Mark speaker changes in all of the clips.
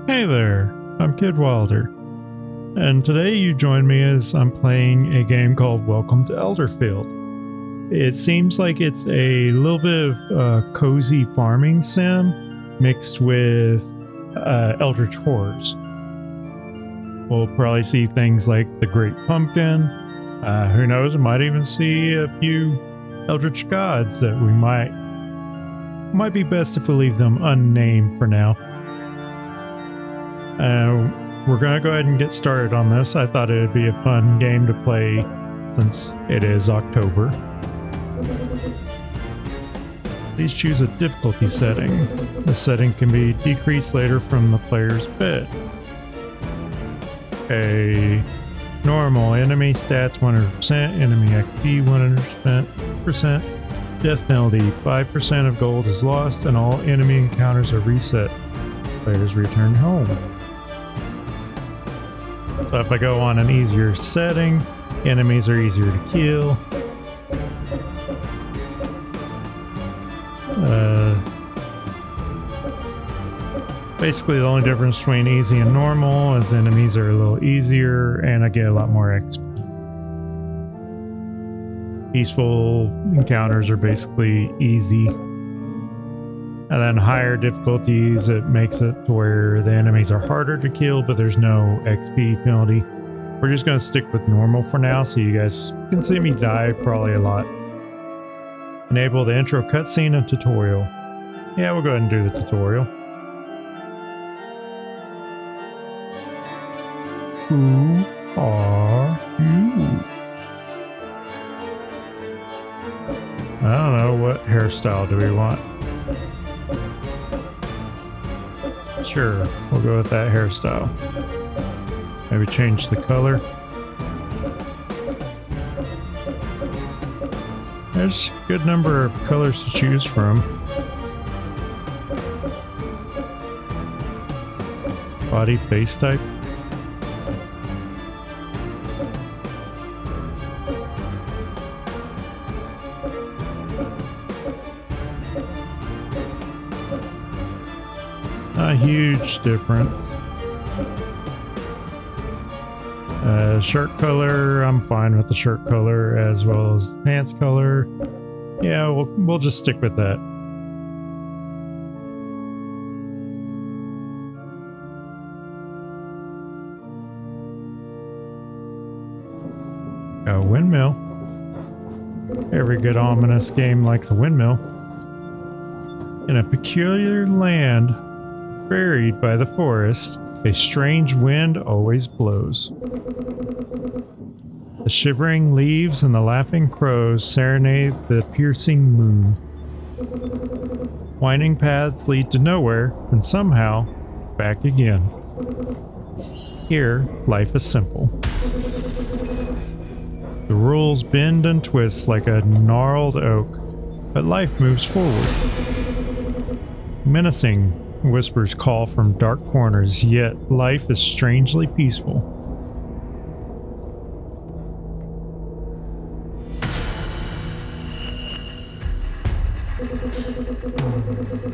Speaker 1: Hey there, I'm Kid Wilder, and today you join me as I'm playing a game called Welcome to Elderfield. It seems like it's a little bit of cozy farming sim mixed with eldritch horrors. We'll probably see things like the Great Pumpkin. Who knows, we might even see a few eldritch gods that we might be best if we leave them unnamed for now. We're going to go ahead and get started on this. I thought it would be a fun game to play since it is October. Please choose a difficulty setting. The setting can be decreased later from the player's bid. Okay. Normal, enemy stats 100%, enemy XP 100%, death penalty 5% of gold is lost, and all enemy encounters are reset. Players return home. So if I go on an easier setting, enemies are easier to kill. Basically the only difference between easy and normal is enemies are a little easier and I get a lot more XP. Peaceful encounters are basically easy. And then higher difficulties, it makes it to where the enemies are harder to kill, but there's no XP penalty. We're just going to stick with normal for now, so you guys can see me die probably a lot. Enable the intro cutscene and tutorial. Yeah, we'll go ahead and do the tutorial. Who are you? I don't know, what hairstyle do we want? Sure, we'll go with that hairstyle. Maybe change the color. There's a good number of colors to choose from. Body, face type. A huge difference. Shirt color, I'm fine with the shirt color as well as pants color. Yeah, we'll just stick with that. A windmill. Every good ominous game likes a windmill. In a peculiar land buried by the forest, a strange wind always blows. The shivering leaves and the laughing crows serenade the piercing moon. Winding paths lead to nowhere, and somehow, back again. Here, life is simple. The rules bend and twist like a gnarled oak, but life moves forward. Menacing whispers call from dark corners, yet life is strangely peaceful.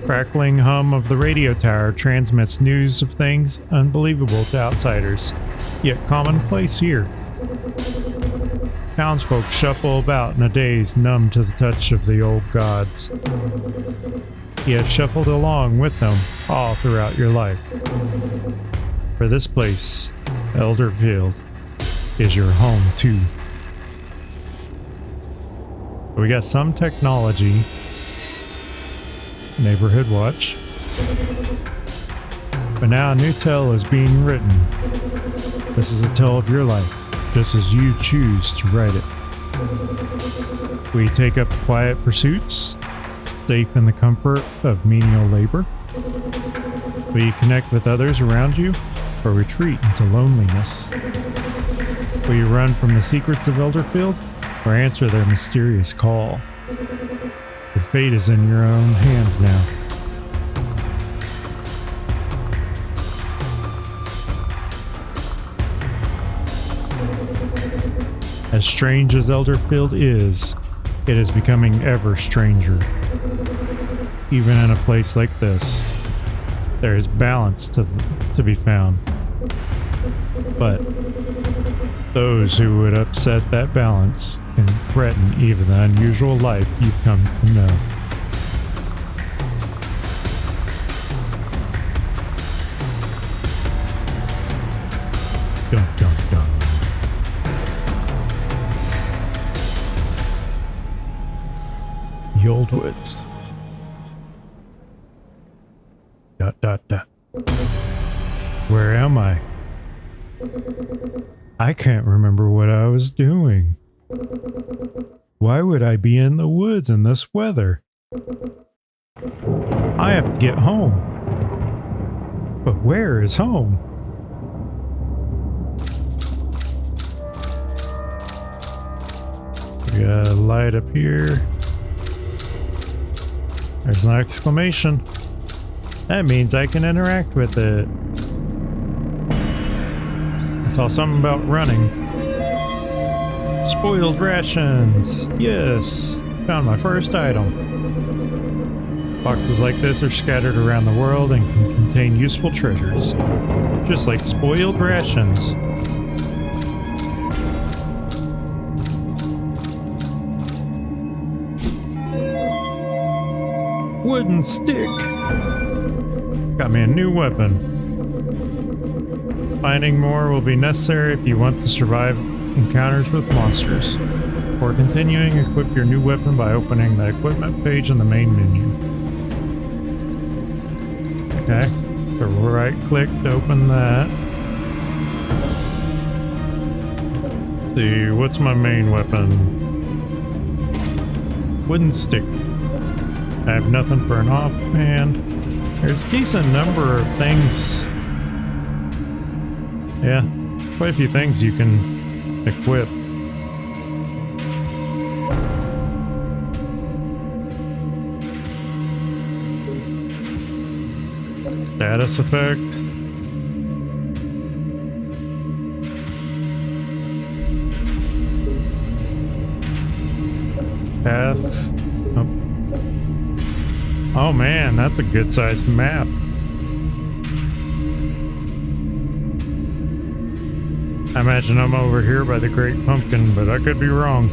Speaker 1: Crackling hum of the radio tower transmits news of things unbelievable to outsiders, yet commonplace here. Townsfolk shuffle about in a daze, numb to the touch of the old gods. You have shuffled along with them all throughout your life. For this place, Elderfield, is your home too. We got some technology. Neighborhood watch. But now a new tale is being written. This is a tale of your life, just as you choose to write it. We take up quiet pursuits, safe in the comfort of menial labor. Will you connect with others around you, or retreat into loneliness? Will you run from the secrets of Elderfield, or answer their mysterious call? Your fate is in your own hands now. As strange as Elderfield is, it is becoming ever stranger. Even in a place like this. There is balance to be found. But those who would upset that balance can threaten even the unusual life you've come to know. Dun, dun, dun. The old woods. Dot, dot, dot. Where am I? I can't remember what I was doing. Why would I be in the woods in this weather? I have to get home. But where is home? We got a light up here. There's an exclamation. That means I can interact with it. I saw something about running. Spoiled rations. Yes. Found my first item. Boxes like this are scattered around the world and can contain useful treasures. Just like spoiled rations. Wooden stick. Got me a new weapon. Finding more will be necessary if you want to survive encounters with monsters. For continuing, equip your new weapon by opening the equipment page in the main menu. Okay, so right click to open that. Let's see, what's my main weapon? Wooden stick. I have nothing for an offhand. There's a decent number of things. Yeah, quite a few things you can equip. Status effects. Tasks. Oh man, that's a good sized map. I imagine I'm over here by the Great Pumpkin, but I could be wrong.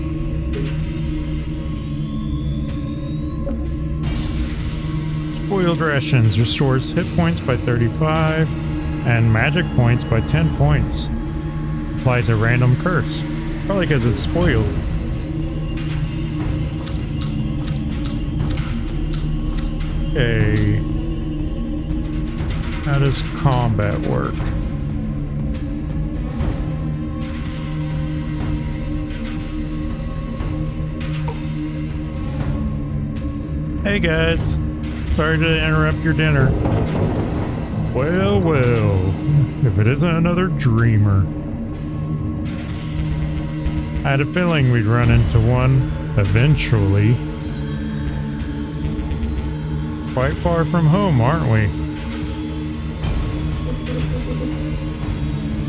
Speaker 1: Spoiled rations restores hit points by 35 and magic points by 10 points. Applies a random curse, probably because it's spoiled. Okay. How does combat work? Hey guys, sorry to interrupt your dinner. Well, well, if it isn't another dreamer. I had a feeling we'd run into one eventually. Quite far from home, aren't we?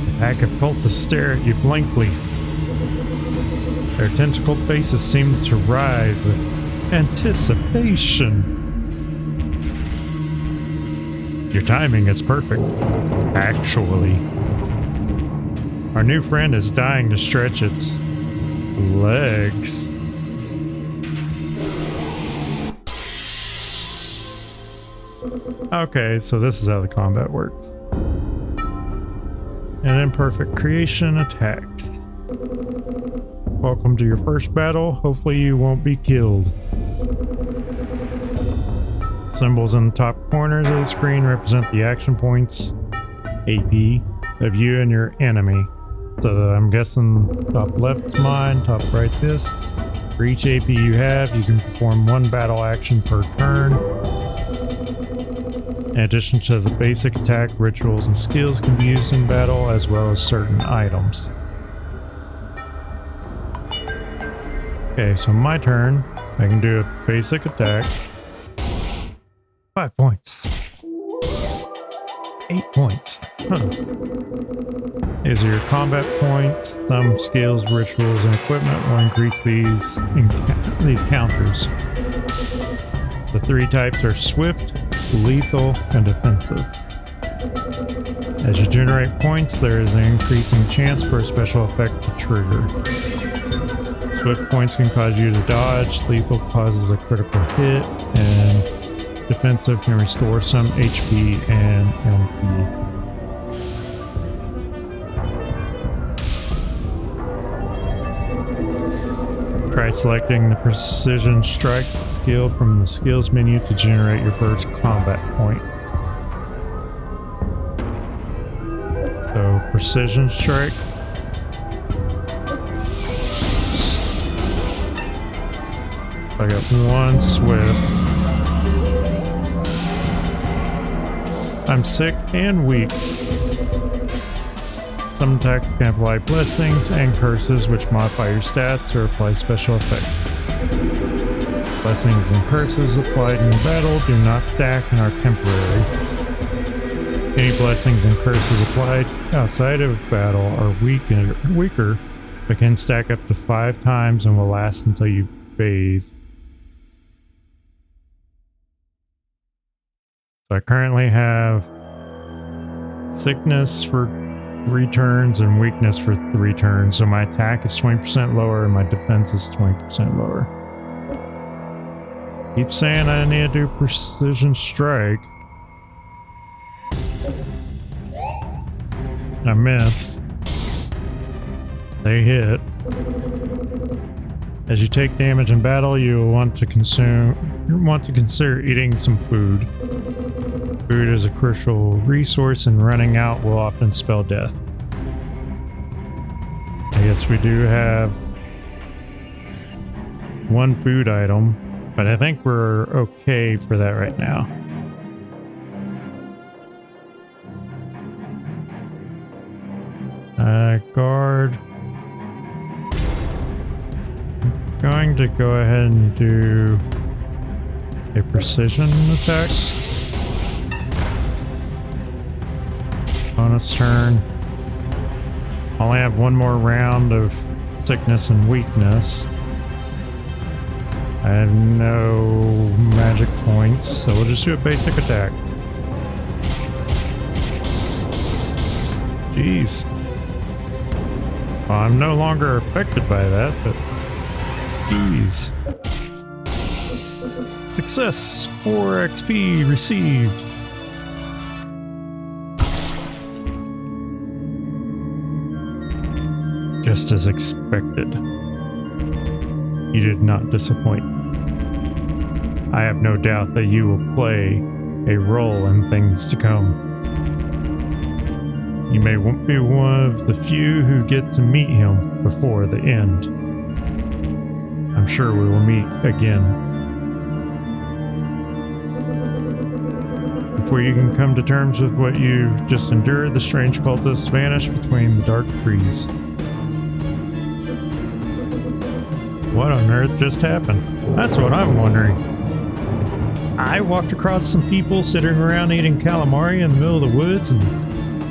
Speaker 1: The pack of cultists stare at you blankly. Their tentacled faces seem to writhe with anticipation. Your timing is perfect, actually. Our new friend is dying to stretch its legs. Okay, so this is how the combat works. An imperfect creation attacks. Welcome to your first battle. Hopefully you won't be killed. Symbols in the top corners of the screen represent the action points, AP, of you and your enemy. So I'm guessing top left's mine, top right's this. For each AP you have, you can perform one battle action per turn. In addition to the basic attack, rituals and skills can be used in battle, as well as certain items. Okay, so my turn. I can do a basic attack. 5 points. 8 points. Huh. These are your combat points. Some skills, rituals, and equipment will increase these counters. The 3 types are Swift, lethal, and defensive. As you generate points, there is an increasing chance for a special effect to trigger. Swift points can cause you to dodge, lethal causes a critical hit, and defensive can restore some HP and MP. Try selecting the Precision Strike skill from the skills menu to generate your first combat point. So, Precision Strike. I got one Swift. I'm sick and weak. Some attacks can apply blessings and curses, which modify your stats or apply special effects. Blessings and curses applied in battle do not stack and are temporary. Any blessings and curses applied outside of battle are weaker, but can stack up to 5 times and will last until you bathe. So I currently have sickness for 3 turns and weakness for 3 turns, so my attack is 20% lower and my defense is 20% lower. Keep saying I need to do Precision Strike. I missed. They hit. As you take damage in battle, you will want to consider eating some food. Food is a crucial resource, and running out will often spell death. I guess we do have 1 food item, but I think we're okay for that right now. Guard. I'm going to go ahead and do a precision attack. Bonus turn. I only have 1 more round of sickness and weakness. I have no magic points, so we'll just do a basic attack. Jeez. Well, I'm no longer affected by that, but jeez. Success! 4 XP received. Just as expected. You did not disappoint. I have no doubt that you will play a role in things to come. You may be one of the few who get to meet him before the end. I'm sure we will meet again. Before you can come to terms with what you've just endured, the strange cultists vanish between the dark trees. What on earth just happened? That's what I'm wondering. I walked across some people sitting around eating calamari in the middle of the woods and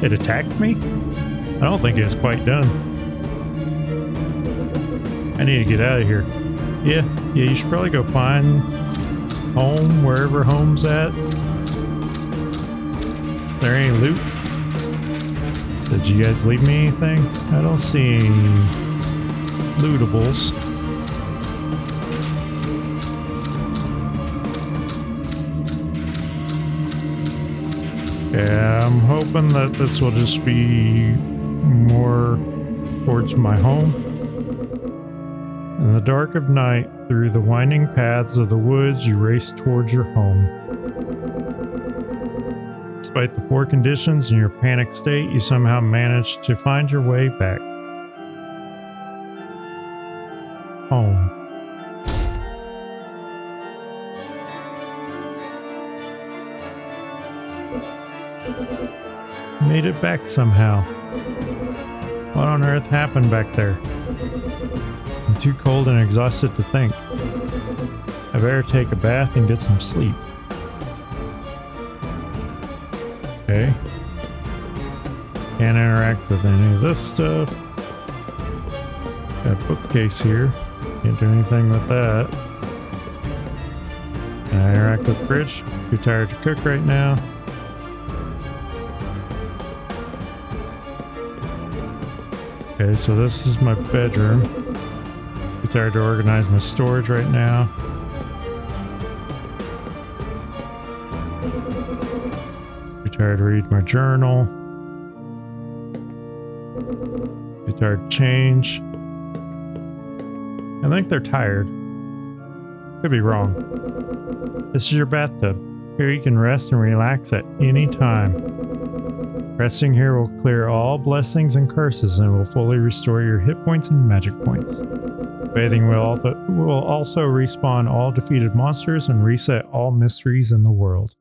Speaker 1: it attacked me? I don't think it's quite done. I need to get out of here. Yeah, you should probably go find home, wherever home's at. Is there any loot? Did you guys leave me anything? I don't see any lootables. Yeah, I'm hoping that this will just be more towards my home. In the dark of night, through the winding paths of the woods, you race towards your home. Despite the poor conditions and your panicked state, you somehow manage to find your way back home. Made it back somehow. What on earth happened back there? I'm too cold and exhausted to think. I better take a bath and get some sleep. Okay. Can't interact with any of this stuff. Got a bookcase here. Can't do anything with that. Can I interact with the fridge? Too tired to cook right now. Okay, so this is my bedroom. Too tired to organize my storage right now. Too tired to read my journal. Too tired to change. I think they're tired. Could be wrong. This is your bathtub. Here you can rest and relax at any time. Resting here will clear all blessings and curses and will fully restore your hit points and magic points. Bathing will also respawn all defeated monsters and reset all mysteries in the world.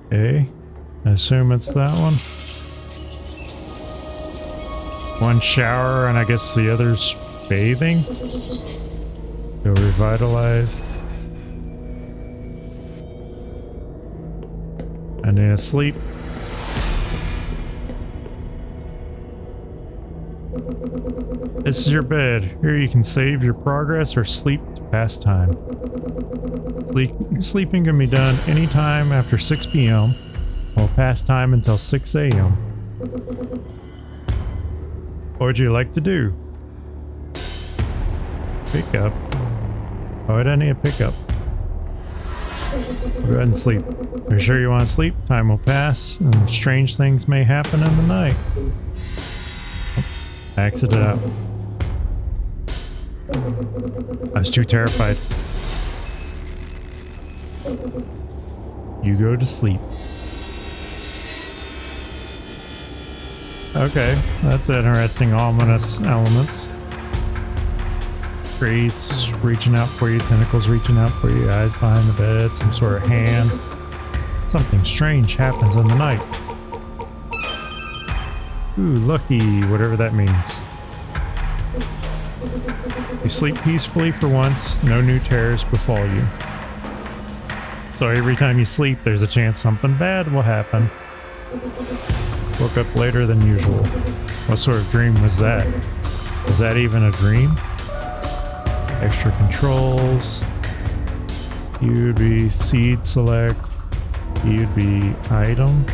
Speaker 1: Okay, I assume it's that one. One shower and I guess the other's bathing. Feel revitalized. I need to sleep. This is your bed. Here you can save your progress or sleep to pass time. Sleeping can be done anytime after 6 p.m. or pass time until 6 a.m. What would you like to do? Pick up. Oh, I don't need a pickup. Go ahead and sleep. Are you sure you want to sleep? Time will pass and strange things may happen in the night. Oh, I exited out. I was too terrified. You go to sleep. Okay, that's interesting, ominous elements. Trees reaching out for you, tentacles reaching out for you, eyes behind the bed, some sort of hand. Something strange happens in the night. Ooh, lucky, whatever that means. You sleep peacefully for once, no new terrors befall you. So every time you sleep, there's a chance something bad will happen. Woke up later than usual. What sort of dream was that? Is that even a dream? Extra controls. You would be seed select. You'd be item.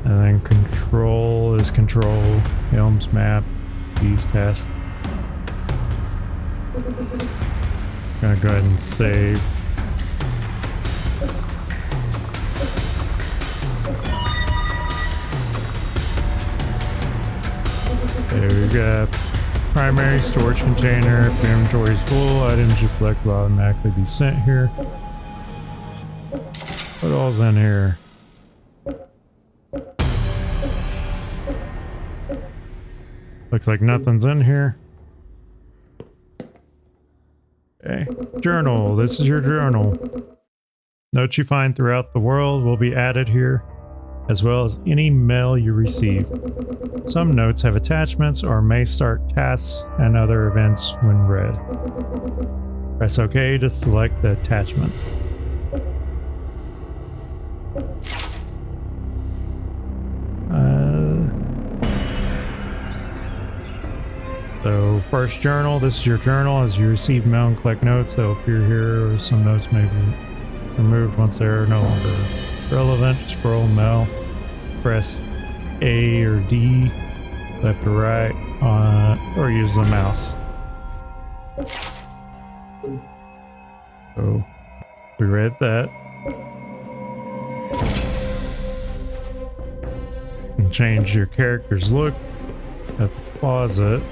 Speaker 1: And then control is control. Helm's map. These tests. Gonna go ahead and save. There we go. Primary storage container. If your inventory is full, items you collect will automatically be sent here. What all's in here? Looks like nothing's in here. Okay. Journal. This is your journal. Notes you find throughout the world will be added here, as well as any mail you receive. Some notes have attachments or may start tasks and other events when read. Press OK to select the attachments. So first journal, this is your journal. As you receive mail and collect notes, they'll appear here, or some notes may be removed once they're no longer relevant. Scroll mail, press A or D, left or right, or use the mouse. So we read that. And change your character's look at the closet.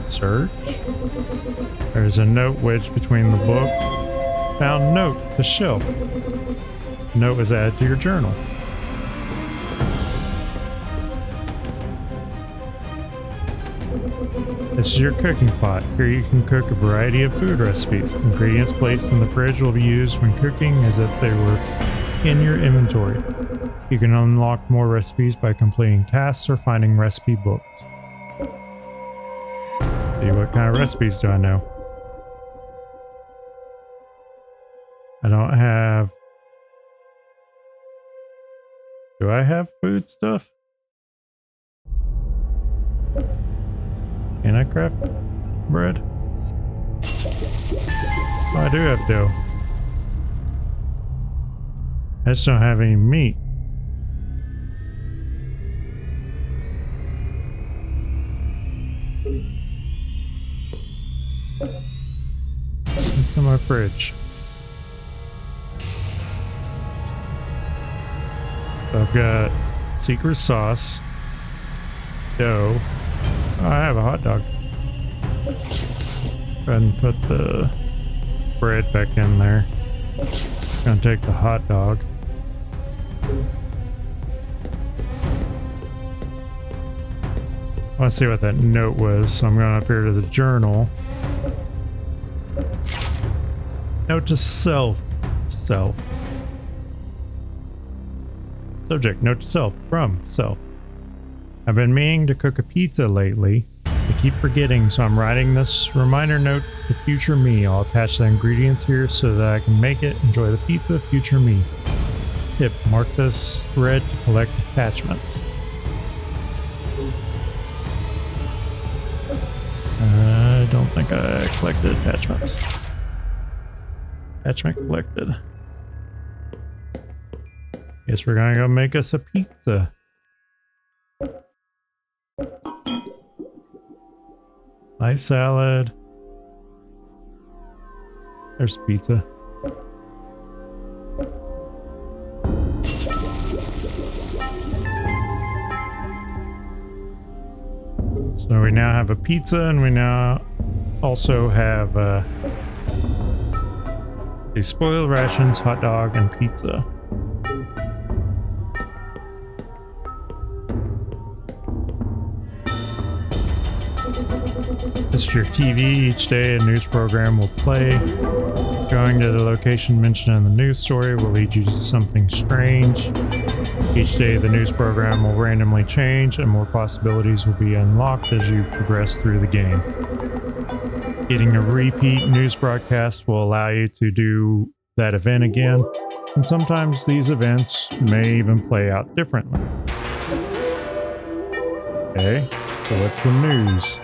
Speaker 1: Search. There's a note wedged between the books. Found note, the shelf. Note was added to your journal. This is your cooking pot. Here you can cook a variety of food recipes. Ingredients placed in the fridge will be used when cooking as if they were in your inventory. You can unlock more recipes by completing tasks or finding recipe books. See, what kind of recipes do I know? I don't have... Do Do I have food stuff? Can I craft bread? Oh, I do have dough. I just don't have any meat. What's in my fridge? So I've got secret sauce, dough. Oh, I have a hot dog. Go ahead and put the bread back in there. Gonna take the hot dog. I want to see what that note was, so I'm going up here to the journal. Note to self. Self. Subject, note to self, from self. I've been meaning to cook a pizza lately. I keep forgetting, so I'm writing this reminder note to future me. I'll attach the ingredients here so that I can make it. Enjoy the pizza, future me. Tip, mark this red to collect attachments. I don't think I collected attachments. Attachment collected. Guess we're gonna go make us a pizza. Nice salad. There's pizza. So we now have a pizza, and we now also have the spoiled rations, hot dog, and pizza. This is your TV. Each day a news program will play. Going to the location mentioned in the news story will lead you to something strange. Each day the news program will randomly change and more possibilities will be unlocked as you progress through the game. Getting a repeat news broadcast will allow you to do that event again, and sometimes these events may even play out differently. Okay, so what's the news?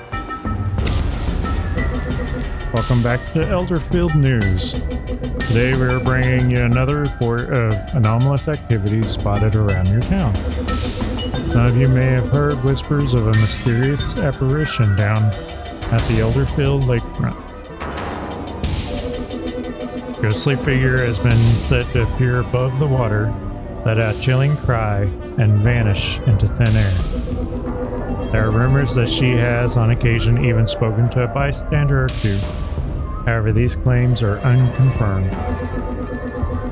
Speaker 1: Welcome back to Elderfield News. Today we are bringing you another report of anomalous activities spotted around your town. Some of you may have heard whispers of a mysterious apparition down at the Elderfield lakefront. A ghostly figure has been said to appear above the water, let out a chilling cry, and vanish into thin air. There are rumors that she has on occasion even spoken to a bystander or two. However, these claims are unconfirmed.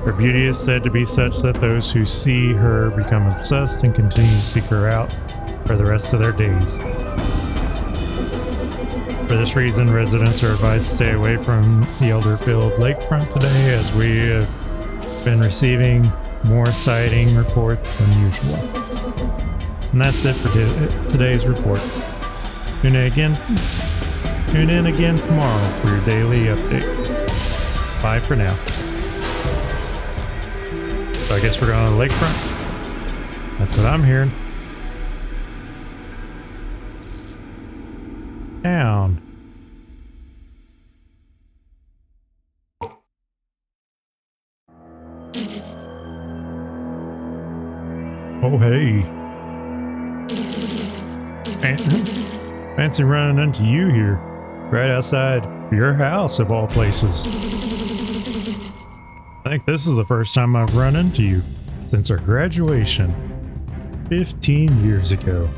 Speaker 1: Her beauty is said to be such that those who see her become obsessed and continue to seek her out for the rest of their days. For this reason, residents are advised to stay away from the Elderfield lakefront today, as we have been receiving more sighting reports than usual. And that's it for today's report. Tune in again tomorrow for your daily update. Bye for now. So I guess we're going to the lakefront. That's what I'm hearing. Down. Oh, hey. Fancy running into you here, right outside your house of all places. I think this is the first time I've run into you since our graduation 15 years ago.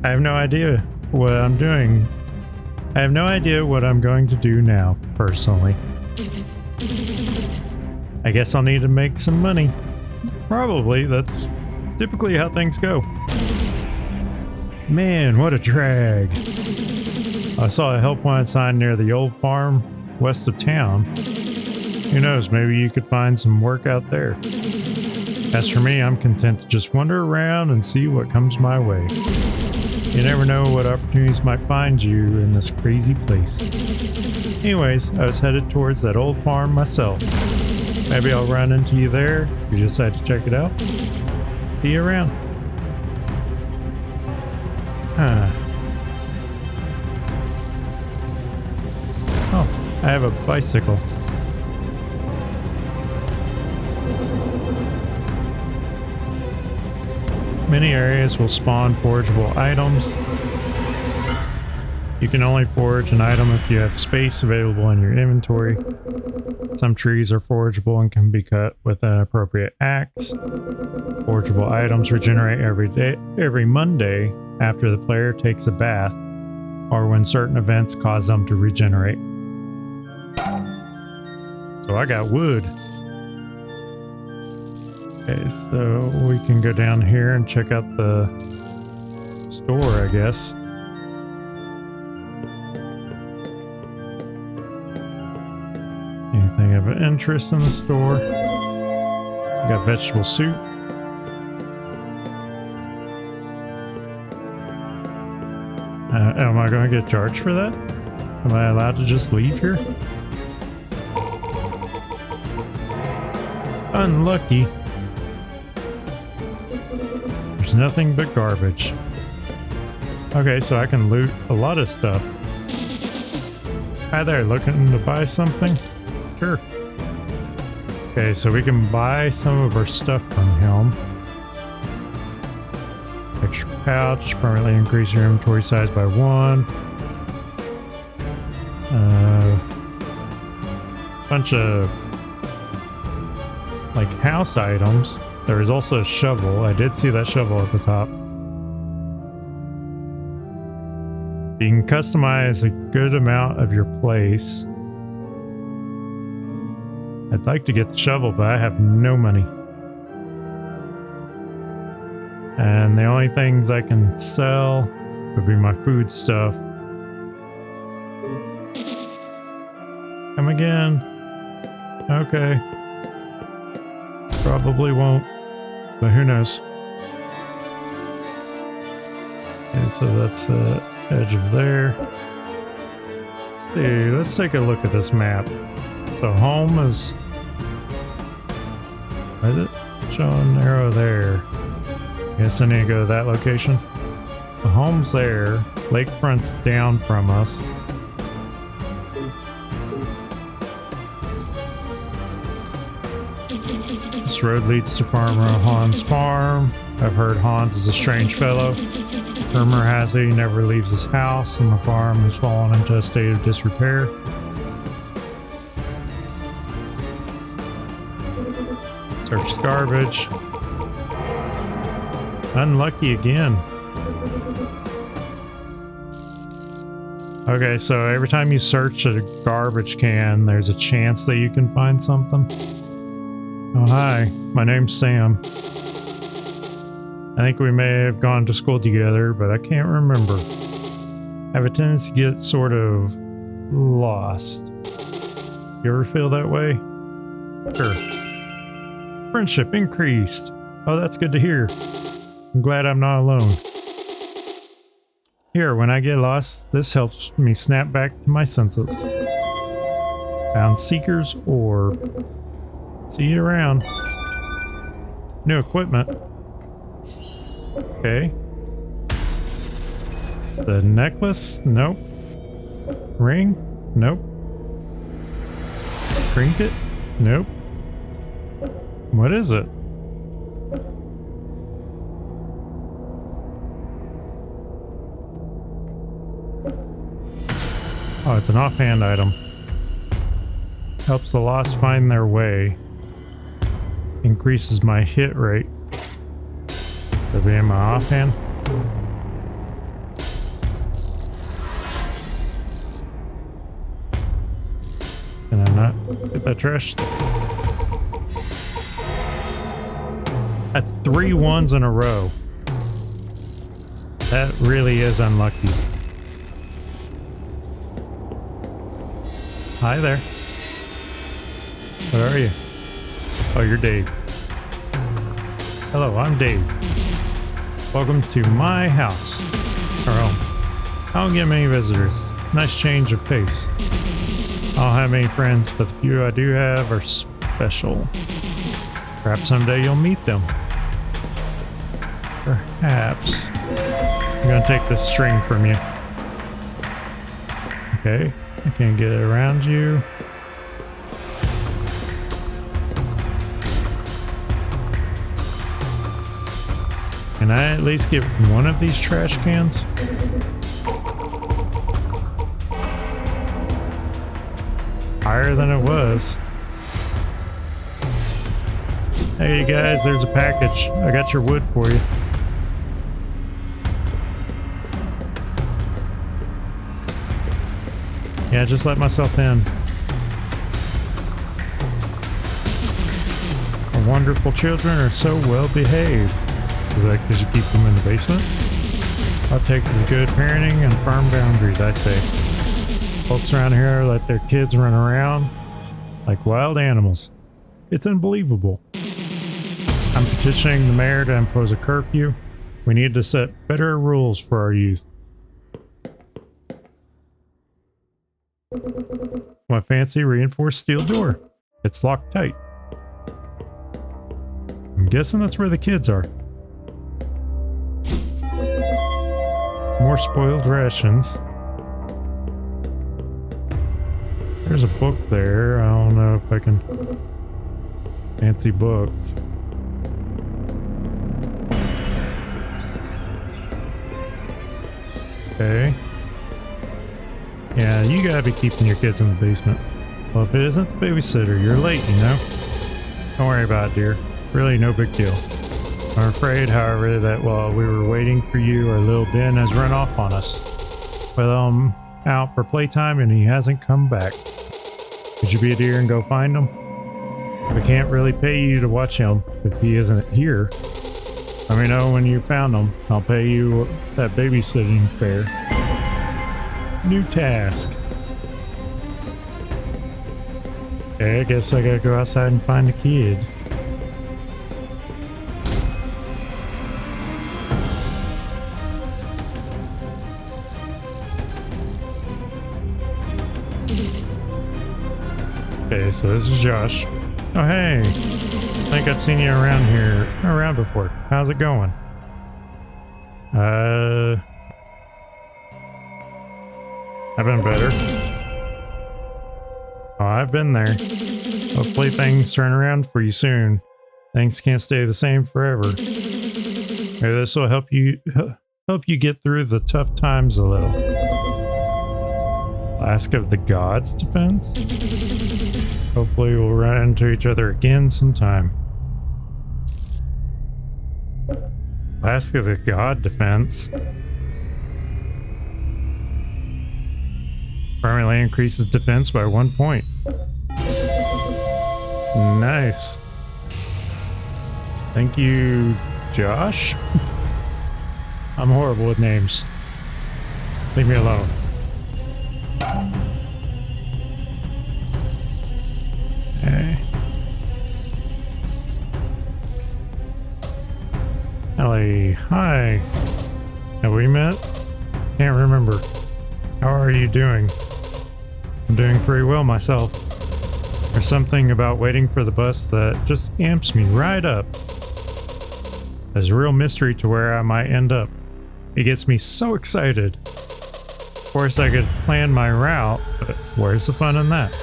Speaker 1: I have no idea what I'm doing. I have no idea what I'm going to do now, personally. I guess I'll need to make some money. Probably, that's typically how things go. Man, what a drag. I saw a help wanted sign near the old farm west of town. Who knows, maybe you could find some work out there. As for me, I'm content to just wander around and see what comes my way. You never know what opportunities might find you in this crazy place. Anyways, I was headed towards that old farm myself. Maybe I'll run into you there if you decide to check it out. See you around. Huh. Oh, I have a bicycle. Many areas will spawn forgeable items. You can only forge an item if you have space available in your inventory. Some trees are forgeable and can be cut with an appropriate axe. Forgeable items regenerate every Monday after the player takes a bath, or when certain events cause them to regenerate. So I got wood. Okay, so we can go down here and check out the store, I guess. Anything of interest in the store? Got vegetable soup. Am I going to get charged for that? Am I allowed to just leave here? Unlucky. There's nothing but garbage. Okay, so I can loot a lot of stuff. Hi there, looking to buy something? Sure. Okay, so we can buy some of our stuff from him. Extra pouch, permanently increase your inventory size by 1. Bunch of like house items. There is also a shovel. I did see that shovel at the top. You can customize a good amount of your place. I'd like to get the shovel, but I have no money. And the only things I can sell would be my food stuff. Come again. Okay. Probably won't, but who knows. And so that's the edge of there. Let's see, let's take a look at this map. So home is... Why is it showing an arrow there? Guess I need to go to that location. The home's there. Lakefront's down from us. This road leads to Farmer Hans' farm. I've heard Hans is a strange fellow. Rumor has it he never leaves his house, and the farm has fallen into a state of disrepair. Search garbage. Unlucky again. Okay, so every time you search a garbage can, there's a chance that you can find something. Oh, hi. My name's Sam. I think we may have gone to school together, but I can't remember. I have a tendency to get sort of lost. You ever feel that way? Sure. Friendship increased. Oh, that's good to hear. I'm glad I'm not alone. Here, when I get lost, this helps me snap back to my senses. Found Seeker's Orb. See you around. New equipment. Okay. The necklace? Nope. Ring? Nope. Trinket? Nope. What is it? Oh, it's an offhand item. Helps the lost find their way. Increases my hit rate. That'll be in my offhand. Can I not get that trash? That's 3 ones in a row. That really is unlucky. Hi there. What are you? Oh, you're Dave. Hello, I'm Dave. Welcome to my house. Or home. I don't get many visitors. Nice change of pace. I don't have many friends, but the few I do have are special. Perhaps someday you'll meet them. Perhaps. I'm gonna take this string from you. Okay, I can't get it around you. Can I at least get one of these trash cans? Higher than it was. Hey guys, there's a package. I got your wood for you. Yeah, just let myself in. Our wonderful children are so well behaved. Is that because you keep them in the basement? All it takes is good parenting and firm boundaries, I say. Folks around here let their kids run around like wild animals. It's unbelievable. I'm petitioning the mayor to impose a curfew. We need to set better rules for our youth. My fancy reinforced steel door. It's locked tight. I'm guessing that's where the kids are. More spoiled rations. There's a book there. I don't know if I can... Fancy books. Okay. Yeah, you gotta be keeping your kids in the basement. Well, if it isn't the babysitter, you're late, you know? Don't worry about it, dear. Really no big deal. I'm afraid, however, that while we were waiting for you, our little Ben has run off on us. Well, I'm out for playtime and he hasn't come back. Could you be a dear and go find him? We can't really pay you to watch him if he isn't here. Let me know when you found him. I'll pay you that babysitting fare. New task. Okay, I guess I gotta go outside and find the kid. Okay, so this is Josh. Oh, hey. I think I've seen you around before. How's it going? I've been better. Oh, I've been there. Hopefully things turn around for you soon. Things can't stay the same forever. Maybe this will help you get through the tough times a little. Ask of the Gods defense? Hopefully we'll run into each other again sometime. Ask of the God defense. Permanently increases defense by 1 point. Nice. Thank you, Josh. I'm horrible with names. Leave me alone. Okay. Ellie, hi. Have we met? Can't remember. How are you doing? I'm doing pretty well myself. There's something about waiting for the bus that just amps me right up. There's a real mystery to where I might end up. It gets me so excited. Of course I could plan my route, but where's the fun in that?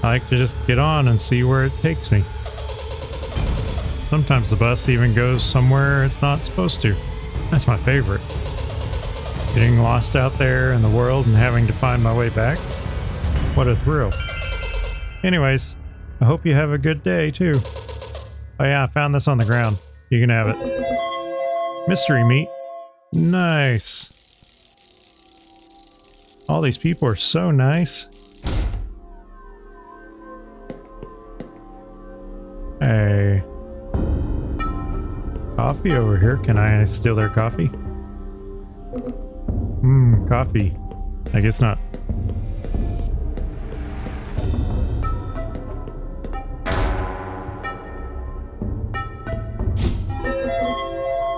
Speaker 1: I like to just get on and see where it takes me. Sometimes the bus even goes somewhere it's not supposed to. That's my favorite. Getting lost out there in the world and having to find my way back. What a thrill. Anyways, I hope you have a good day too. Oh yeah, I found this on the ground. You can have it. Mystery meat. Nice. All these people are so nice. Hey. Coffee over here. Can I steal their coffee? Coffee. I guess not.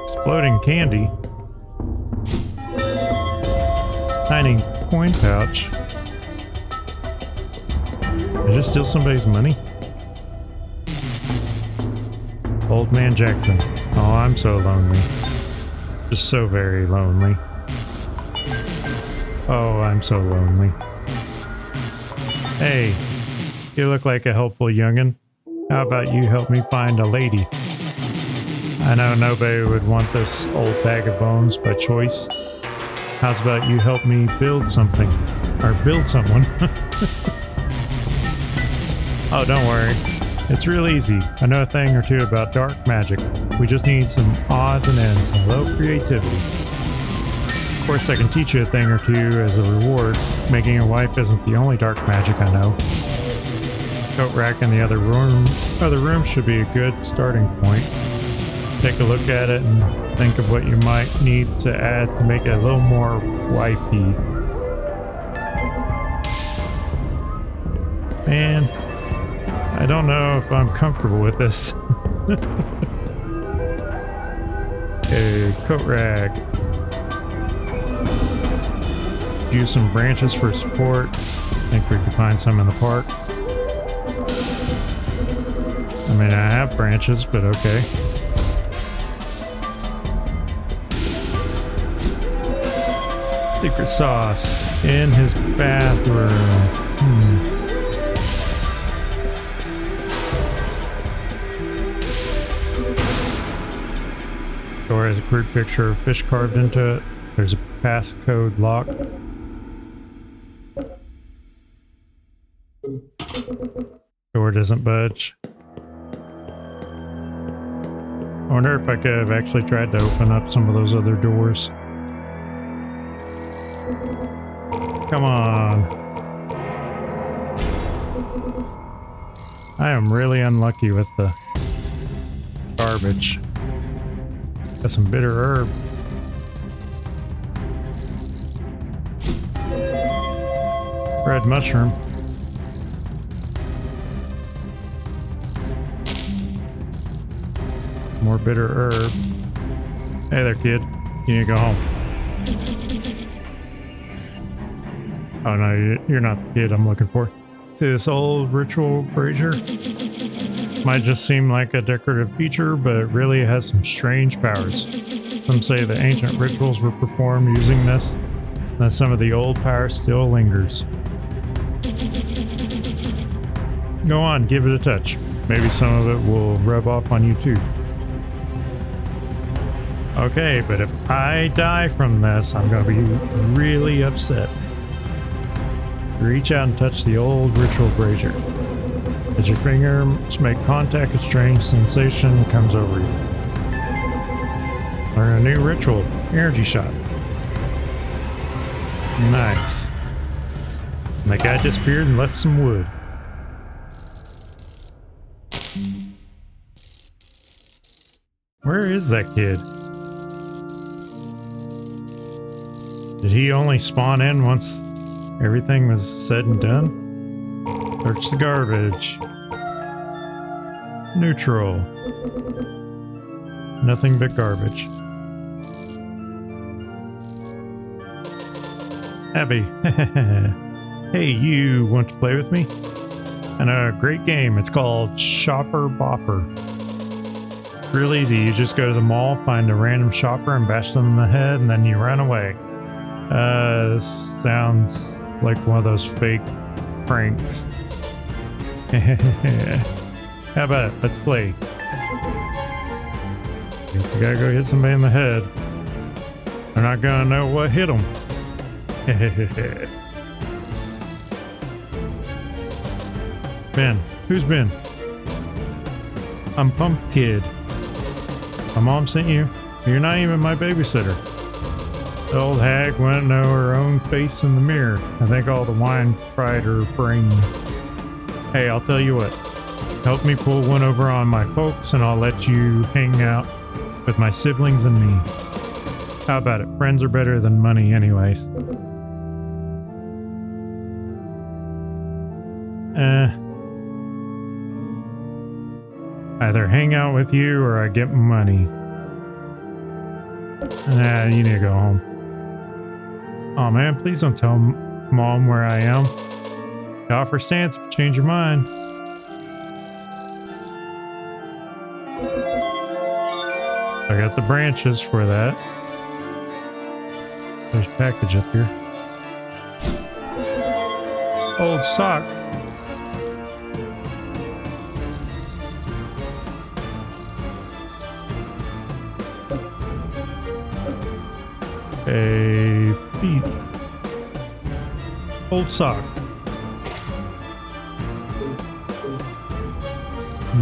Speaker 1: Exploding candy. Tiny coin pouch. Did I just steal somebody's money? Old Man Jackson. Oh, I'm so lonely. Just so very lonely. Oh, I'm so lonely. Hey, you look like a helpful youngin'. How about you help me find a lady? I know nobody would want this old bag of bones by choice. How's about you help me build something? Or build someone. Oh, don't worry. It's real easy. I know a thing or two about dark magic. We just need some odds and ends and a little creativity. Of course, I can teach you a thing or two as a reward. Making a wife isn't the only dark magic I know. Coat rack in the other room should be a good starting point. Take a look at it and think of what you might need to add to make it a little more wifey. Man, I don't know if I'm comfortable with this. Okay, coat rack. Use some branches for support. I think we could find some in the park. I mean, I have branches, but okay. Secret sauce in his bathroom. Door has a crude picture of fish carved into it. There's a passcode lock. Door doesn't budge. I wonder if I could have actually tried to open up some of those other doors. Come on. I am really unlucky with the garbage. Got some bitter herb. Red mushroom. More bitter herb. Hey there, kid. You need to go home. Oh no, you're not the kid I'm looking for. See this old ritual brazier? Might just seem like a decorative feature, but it really has some strange powers. Some say the ancient rituals were performed using this, and that some of the old power still lingers. Go on, give it a touch. Maybe some of it will rub off on you too. Okay, but if I die from this, I'm gonna be really upset. Reach out and touch the old ritual brazier. As your fingers make contact, a strange sensation comes over you. Learn a new ritual, energy shot. Nice. And that guy disappeared and left some wood. Where is that kid? Did he only spawn in once everything was said and done? Search the garbage. Neutral. Nothing but garbage. Abby. Hey, you want to play with me? And a great game. It's called Shopper Bopper. Real easy. You just go to the mall, find a random shopper and bash them in the head, and then you run away. This sounds like one of those fake pranks. How about it? Let's play. Guess we gotta go hit somebody in the head. They're not gonna know what hit them. Ben. Who's Ben? I'm Pump Kid. My mom sent you? You're not even my babysitter. The old hag wouldn't know her own face in the mirror. I think all the wine fried her brain. Hey, I'll tell you what. Help me pull one over on my folks and I'll let you hang out with my siblings and me. How about it? Friends are better than money anyways. Either hang out with you or I get money. Nah, you need to go home. Oh man, please don't tell Mom where I am. The offer stands if you change your mind. I got the branches for that. There's a package up here. Old socks. A feet. Old socks.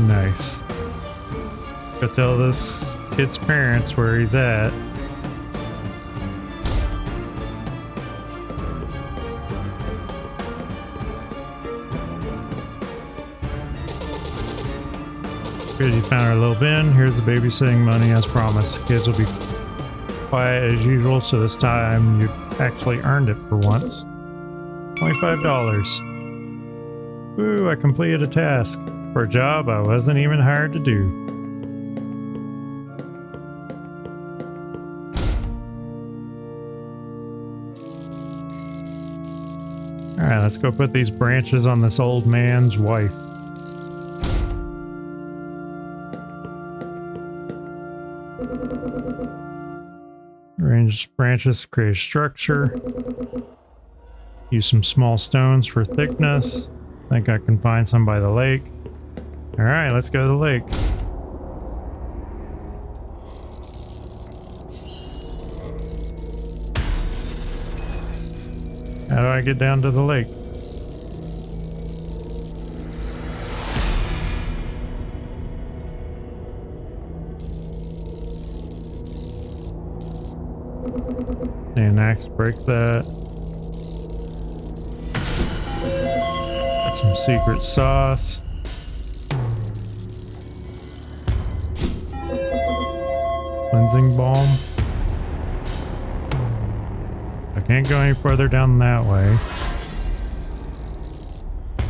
Speaker 1: Nice. Go tell this kid's parents where he's at. Good, you found our little bin. Here's the babysitting money as promised. Kids will be quiet as usual, so this time you actually earned it for once. $25. Woo, I completed a task for a job I wasn't even hired to do. Alright, let's go put these branches on this old man's wife. Arrange branches to create a structure. Use some small stones for thickness. Think I can find some by the lake. Alright, let's go to the lake. How do I get down to the lake? And axe, break that. Got some secret sauce. Cleansing balm. I can't go any further down that way.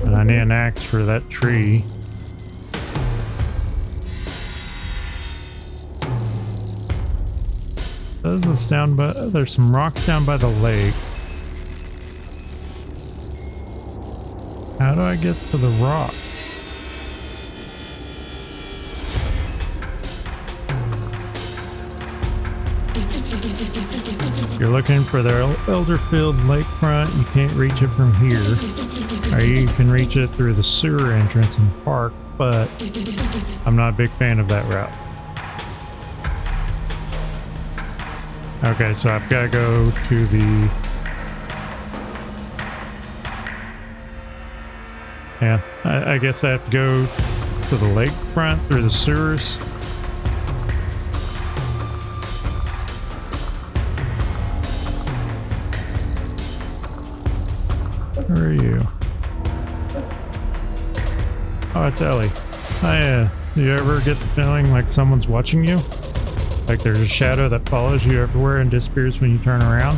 Speaker 1: And I need an axe for that tree. It's down by, there's some rocks down by the lake. How do I get to the rock? If you're looking for the Elderfield lakefront, you can't reach it from here. Or you can reach it through the sewer entrance in the park, but I'm not a big fan of that route. Okay, so I've got to go to the... Yeah, I guess I have to go to the lakefront through the sewers. Where are you? Oh, it's Ellie. Do you ever get the feeling like someone's watching you? Like there's a shadow that follows you everywhere and disappears when you turn around?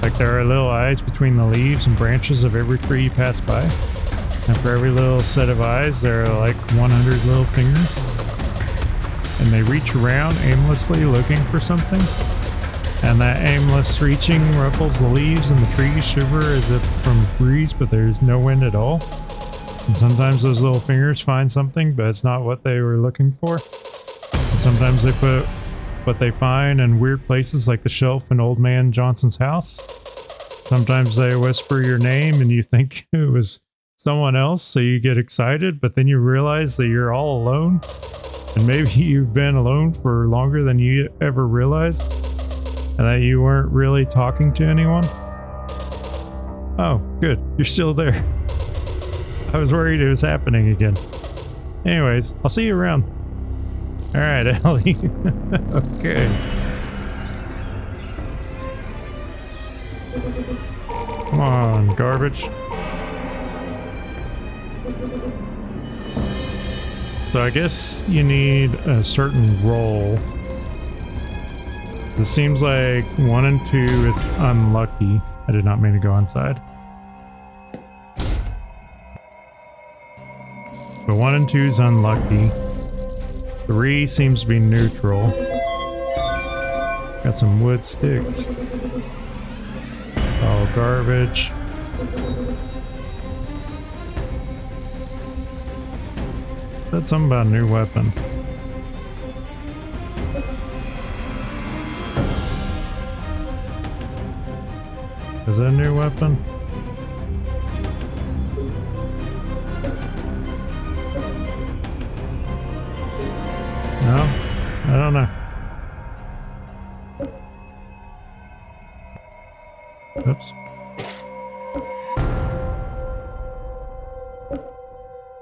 Speaker 1: Like there are little eyes between the leaves and branches of every tree you pass by? And for every little set of eyes, there are like 100 little fingers. And they reach around aimlessly looking for something. And that aimless reaching ruffles the leaves and the trees shiver as if from a breeze, but there's no wind at all. And sometimes those little fingers find something, but it's not what they were looking for. And sometimes they put what they find in weird places like the shelf in Old Man Johnson's house. Sometimes they whisper your name and you think it was someone else, so you get excited, but then you realize that you're all alone. And maybe you've been alone for longer than you ever realized. And that you weren't really talking to anyone? Oh, good. You're still there. I was worried it was happening again. Anyways, I'll see you around. Alright, Ellie. Okay. Come on, garbage. So I guess you need a certain roll. It seems like 1 and 2 is unlucky. I did not mean to go inside. But 1 and 2 is unlucky. 3 seems to be neutral. Got some wood sticks. All garbage. Said something about a new weapon. Is that a new weapon? No? I don't know. Oops.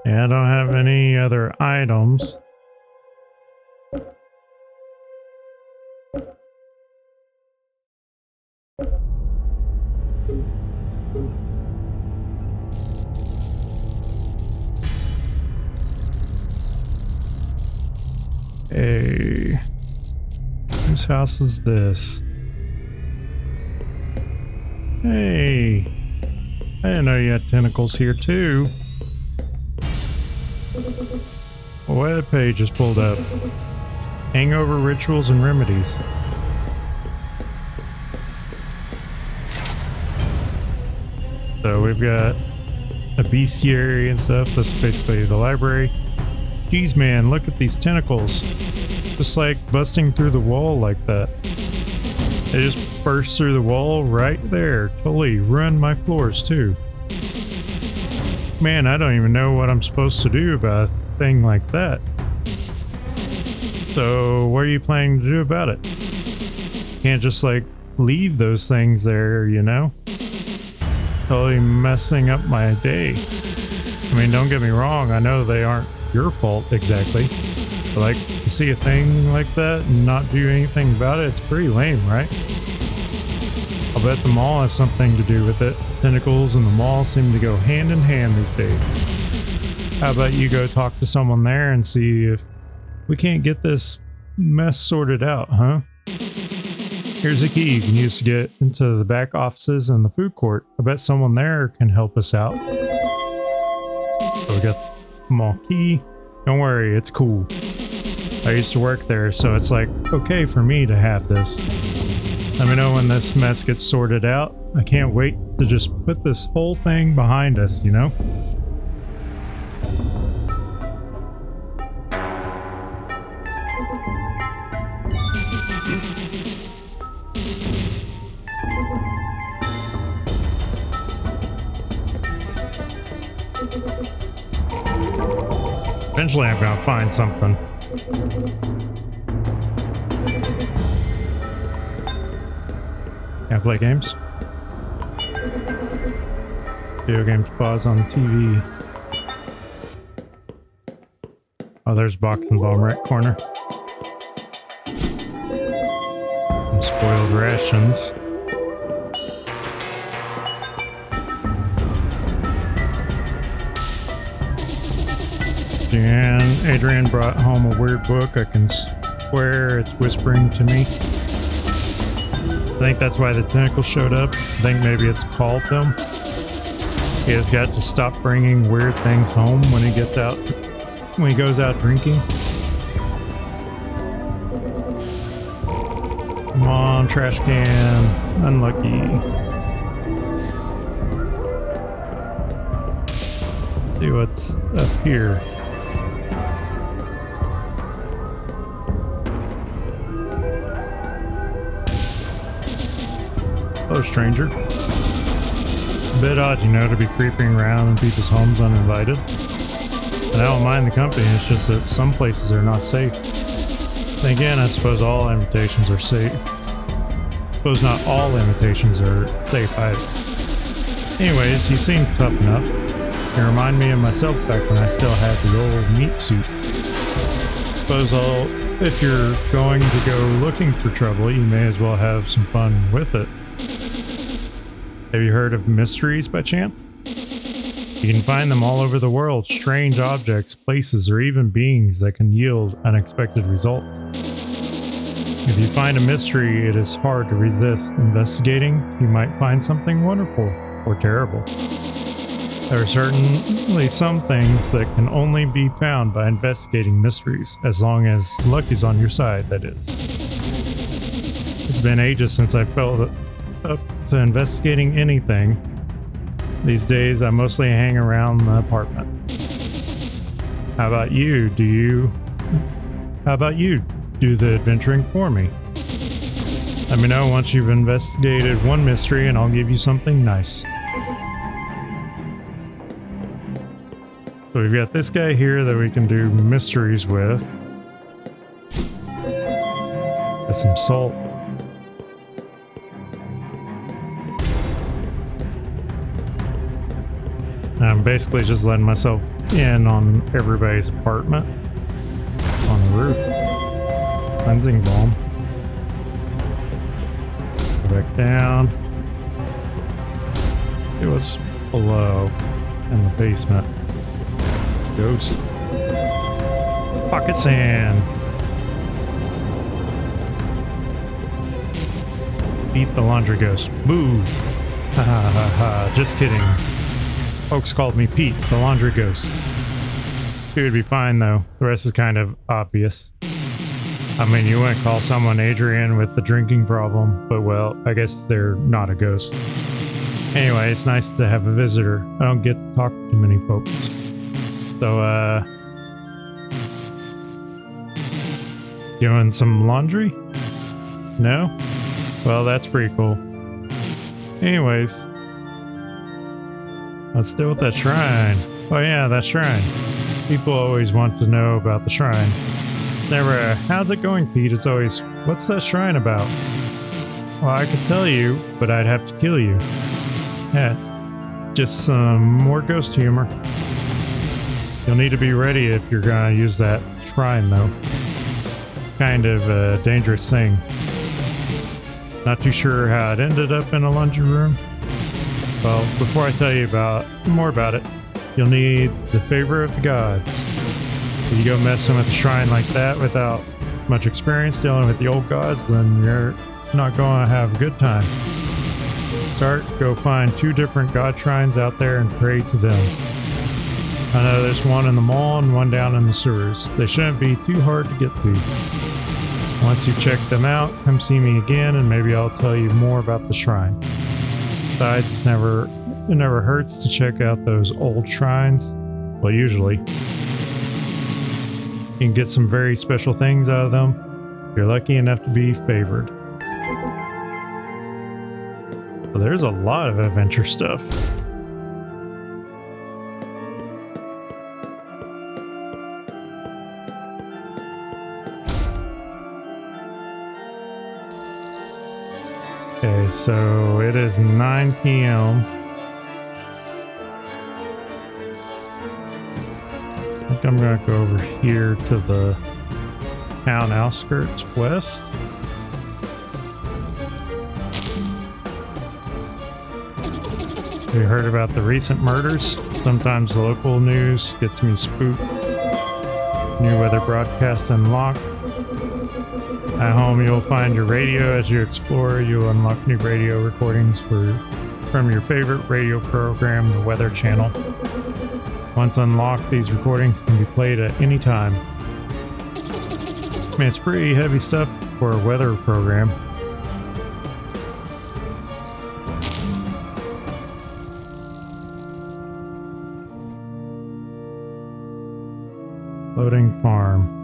Speaker 1: Yeah, I don't have any other items. Hey, whose house is this? Hey, I didn't know you had tentacles here too. A web page is pulled up. Hangover rituals and remedies. So we've got a bestiary and stuff. That's basically the library. Geez, man, look at these tentacles. Just like busting through the wall like that. They just burst through the wall right there. Totally ruined my floors too. Man, I don't even know what I'm supposed to do about a thing like that. So what are you planning to do about it? Can't just like leave those things there, you know? Totally messing up my day. I mean, don't get me wrong, I know they aren't your fault exactly. But like, to see a thing like that and not do anything about it, it's pretty lame, right? I'll bet the mall has something to do with it. Tentacles and the mall seem to go hand in hand these days. How about you go talk to someone there and see if we can't get this mess sorted out, huh? Here's a key you can use to get into the back offices and the food court. I bet someone there can help us out. So we got the mall key. Don't worry, it's cool. I used to work there, so it's like okay for me to have this. Let me know when this mess gets sorted out. I can't wait to just put this whole thing behind us, you know? Eventually I'm gonna find something. Can I play games? Video games pause on TV. Oh, there's box and bomb right corner. Some spoiled rations. And Adrian brought home a weird book. I can swear it's whispering to me. I think that's why the tentacles showed up. I think maybe it's called them. He has got to stop bringing weird things home when he gets out, when he goes out drinking. Come on, trash can. Unlucky. Let's see what's up here. Hello, stranger. A bit odd, you know, to be creeping around in people's homes uninvited. And I don't mind the company, it's just that some places are not safe. Then again, I suppose all invitations are safe. I suppose not all invitations are safe either. Anyways, you seem tough enough. You remind me of myself back when I still had the old meat suit. Suppose if you're going to go looking for trouble, you may as well have some fun with it. Have you heard of mysteries by chance? You can find them all over the world, strange objects, places, or even beings that can yield unexpected results. If you find a mystery, it is hard to resist investigating. You might find something wonderful or terrible. There are certainly some things that can only be found by investigating mysteries, as long as luck is on your side, that is. It's been ages since I felt up to investigating anything. These days I mostly hang around the apartment. How about you? Do the adventuring for me? Let Let me know once you've investigated one mystery and I'll give you something nice. So we've got this guy here that we can do mysteries with. Got some salt. I'm basically just letting myself in on everybody's apartment. On the roof. Cleansing balm. Go back down. It was below in the basement. Ghost. Pocket sand. Beat the laundry ghost. Boo. Ha ha ha ha. Just kidding. Folks called me Pete, the laundry ghost. He would be fine though. The rest is kind of obvious. I mean, you wouldn't call someone Adrian with the drinking problem, but well, I guess they're not a ghost. Anyway, it's nice to have a visitor. I don't get to talk to many folks. So, doing some laundry? No? Well, that's pretty cool. Anyways, let's deal with that shrine. Oh yeah, that shrine. People always want to know about the shrine. Never, how's it going, Pete? It's always, what's that shrine about? Well, I could tell you, but I'd have to kill you. Yeah, just some more ghost humor. You'll need to be ready if you're gonna use that shrine, though. Kind of a dangerous thing. Not too sure how it ended up in a laundry room. Well, before I tell you more about it, you'll need the favor of the gods. If you go messing with a shrine like that without much experience dealing with the old gods, then you're not going to have a good time. Go find 2 different god shrines out there and pray to them. I know there's one in the mall and one down in the sewers. They shouldn't be too hard to get to. Once you've checked them out, come see me again and maybe I'll tell you more about the shrine. Besides, it never hurts to check out those old shrines. Well, usually. You can get some very special things out of them if you're lucky enough to be favored. So there's a lot of adventure stuff. Okay, so it is 9 p.m. I think I'm gonna go over here to the town outskirts west. Have you heard about the recent murders? Sometimes the local news gets me spooked. New weather broadcast unlocked. At home, you'll find your radio. As you explore, you'll unlock new radio recordings from your favorite radio program, the Weather Channel. Once unlocked, these recordings can be played at any time. Man, it's pretty heavy stuff for a weather program. Floating farm.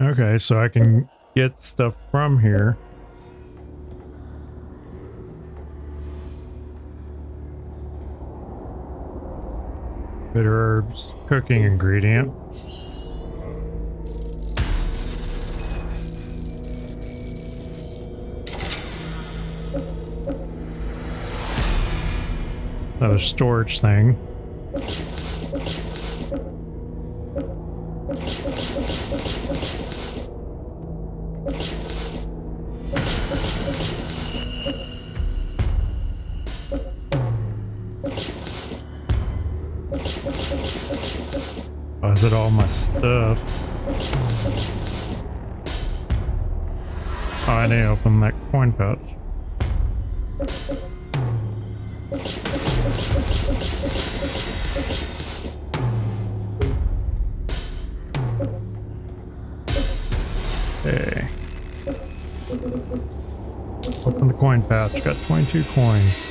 Speaker 1: Okay, so I can get stuff from here. Bitter herbs, cooking ingredient. Another storage thing. Oh, is it all my stuff? Oh, I need to open that coin pouch. Okay. Open the coin pouch. Got 22 coins.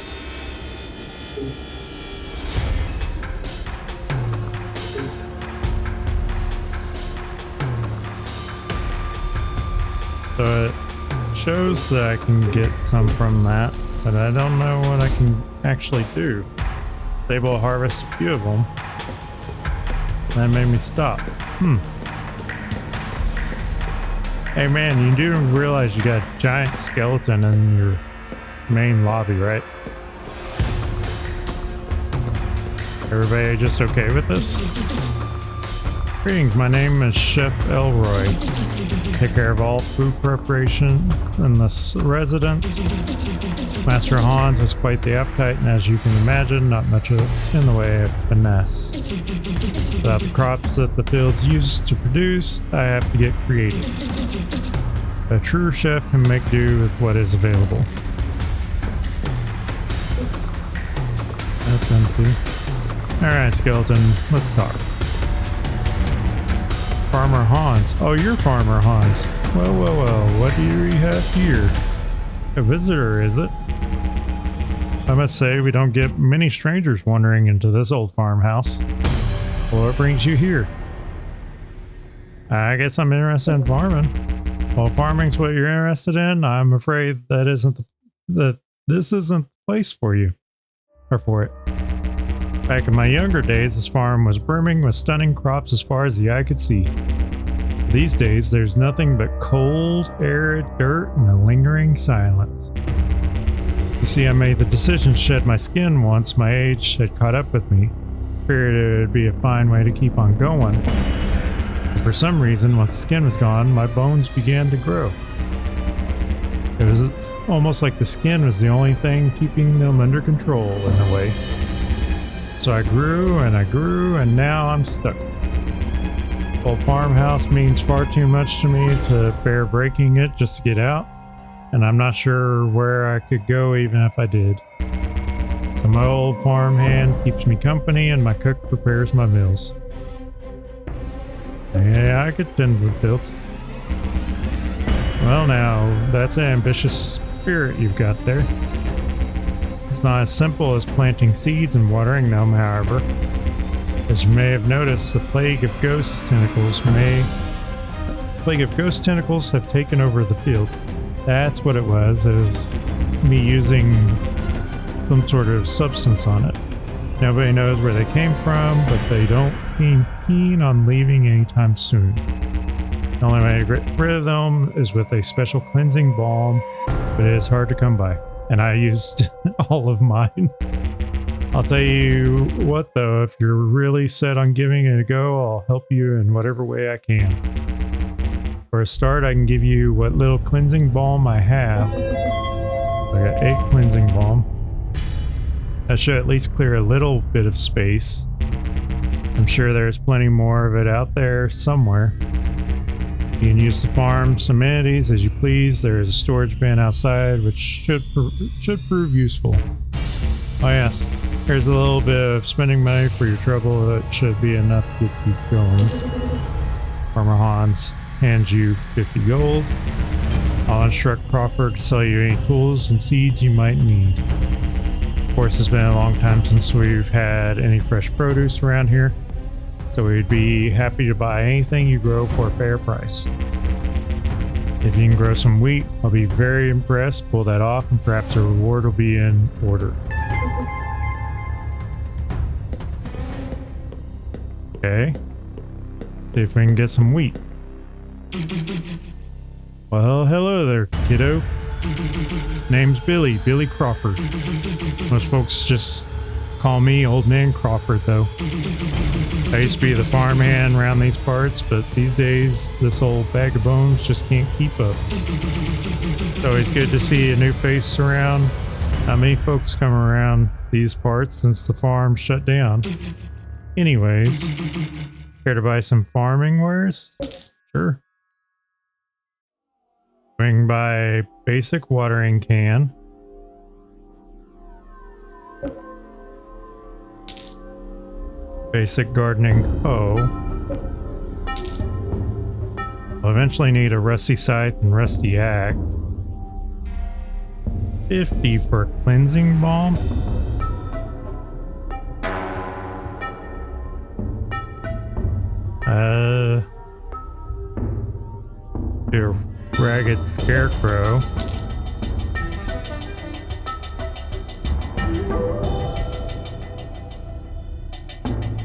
Speaker 1: So it shows that I can get some from that, but I don't know what I can actually do. Able to harvest a few of them. That made me stop. Hey man, you do realize you got a giant skeleton in your main lobby, right? Everybody just okay with this? Greetings, my name is Chef Elroy. Take care of all food preparation in the residence. Master Hans has quite the appetite, and as you can imagine, not much in the way of finesse. Without the crops that the fields use to produce, I have to get creative. A true chef can make do with what is available. That's empty. Alright, skeleton, let's talk. Farmer Hans. Oh, you're Farmer Hans. Well, what do you have here? A visitor, is it? I must say, we don't get many strangers wandering into this old farmhouse. Well, what brings you here? I guess I'm interested in farming. Well, if farming's what you're interested in, I'm afraid that this isn't the place for you. Or for it. Back in my younger days, this farm was brimming with stunning crops as far as the eye could see. These days, there's nothing but cold, arid dirt and a lingering silence. You see, I made the decision to shed my skin once my age had caught up with me. Figured it would be a fine way to keep on going. But for some reason, once the skin was gone, my bones began to grow. It was almost like the skin was the only thing keeping them under control in a way. So I grew, and now I'm stuck. Old farmhouse means far too much to me to bear breaking it just to get out, and I'm not sure where I could go even if I did. So my old farmhand keeps me company, and my cook prepares my meals. Yeah, I could tend to the fields. Well now, that's an ambitious spirit you've got there. It's not as simple as planting seeds and watering them, however. As you may have noticed, the plague of ghost tentacles have taken over the field. That's what it was. It was me using some sort of substance on it. Nobody knows where they came from, but they don't seem keen on leaving anytime soon. The only way to get rid of them is with a special cleansing balm, but it is hard to come by. And I used all of mine. I'll tell you what though, if you're really set on giving it a go, I'll help you in whatever way I can. For a start, I can give you what little cleansing balm I have. I got 8 cleansing balm. That should at least clear a little bit of space. I'm sure there's plenty more of it out there somewhere. You can use the farm's amenities as you please. There is a storage bin outside which should prove useful. Oh yes, here's a little bit of spending money for your trouble. That should be enough to get you going. Farmer Hans hands you 50 gold. I'll instruct Crawford to sell you any tools and seeds you might need. Of course, it's been a long time since we've had any fresh produce around here, so we'd be happy to buy anything you grow for a fair price. If you can grow some wheat, I'll be very impressed. Pull that off, and perhaps a reward will be in order. Okay. See if we can get some wheat. Well, hello there, kiddo. Name's Billy Crawford. Most folks just call me Old Man Crawford, though. I used to be the farmhand around these parts, but these days, this old bag of bones just can't keep up. It's always good to see a new face around. Not many folks come around these parts since the farm shut down. Anyways, care to buy some farming wares? Sure. Swing by basic watering can. Basic gardening hoe. I'll eventually need a rusty scythe and rusty axe. 50 for a cleansing balm. Do a ragged scarecrow.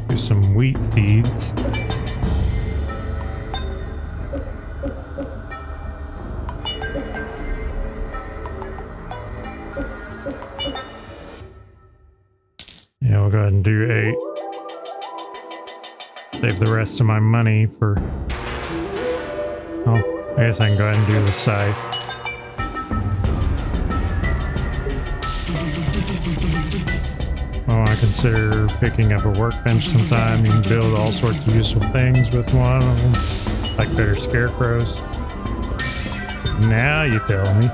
Speaker 1: Do some wheat seeds. Yeah, we'll go ahead and do 8. Save the rest of my money for... Oh, I guess I can go ahead and do the scythe. Oh, I consider picking up a workbench sometime. You can build all sorts of useful things with one of them, like better scarecrows. Now you tell me.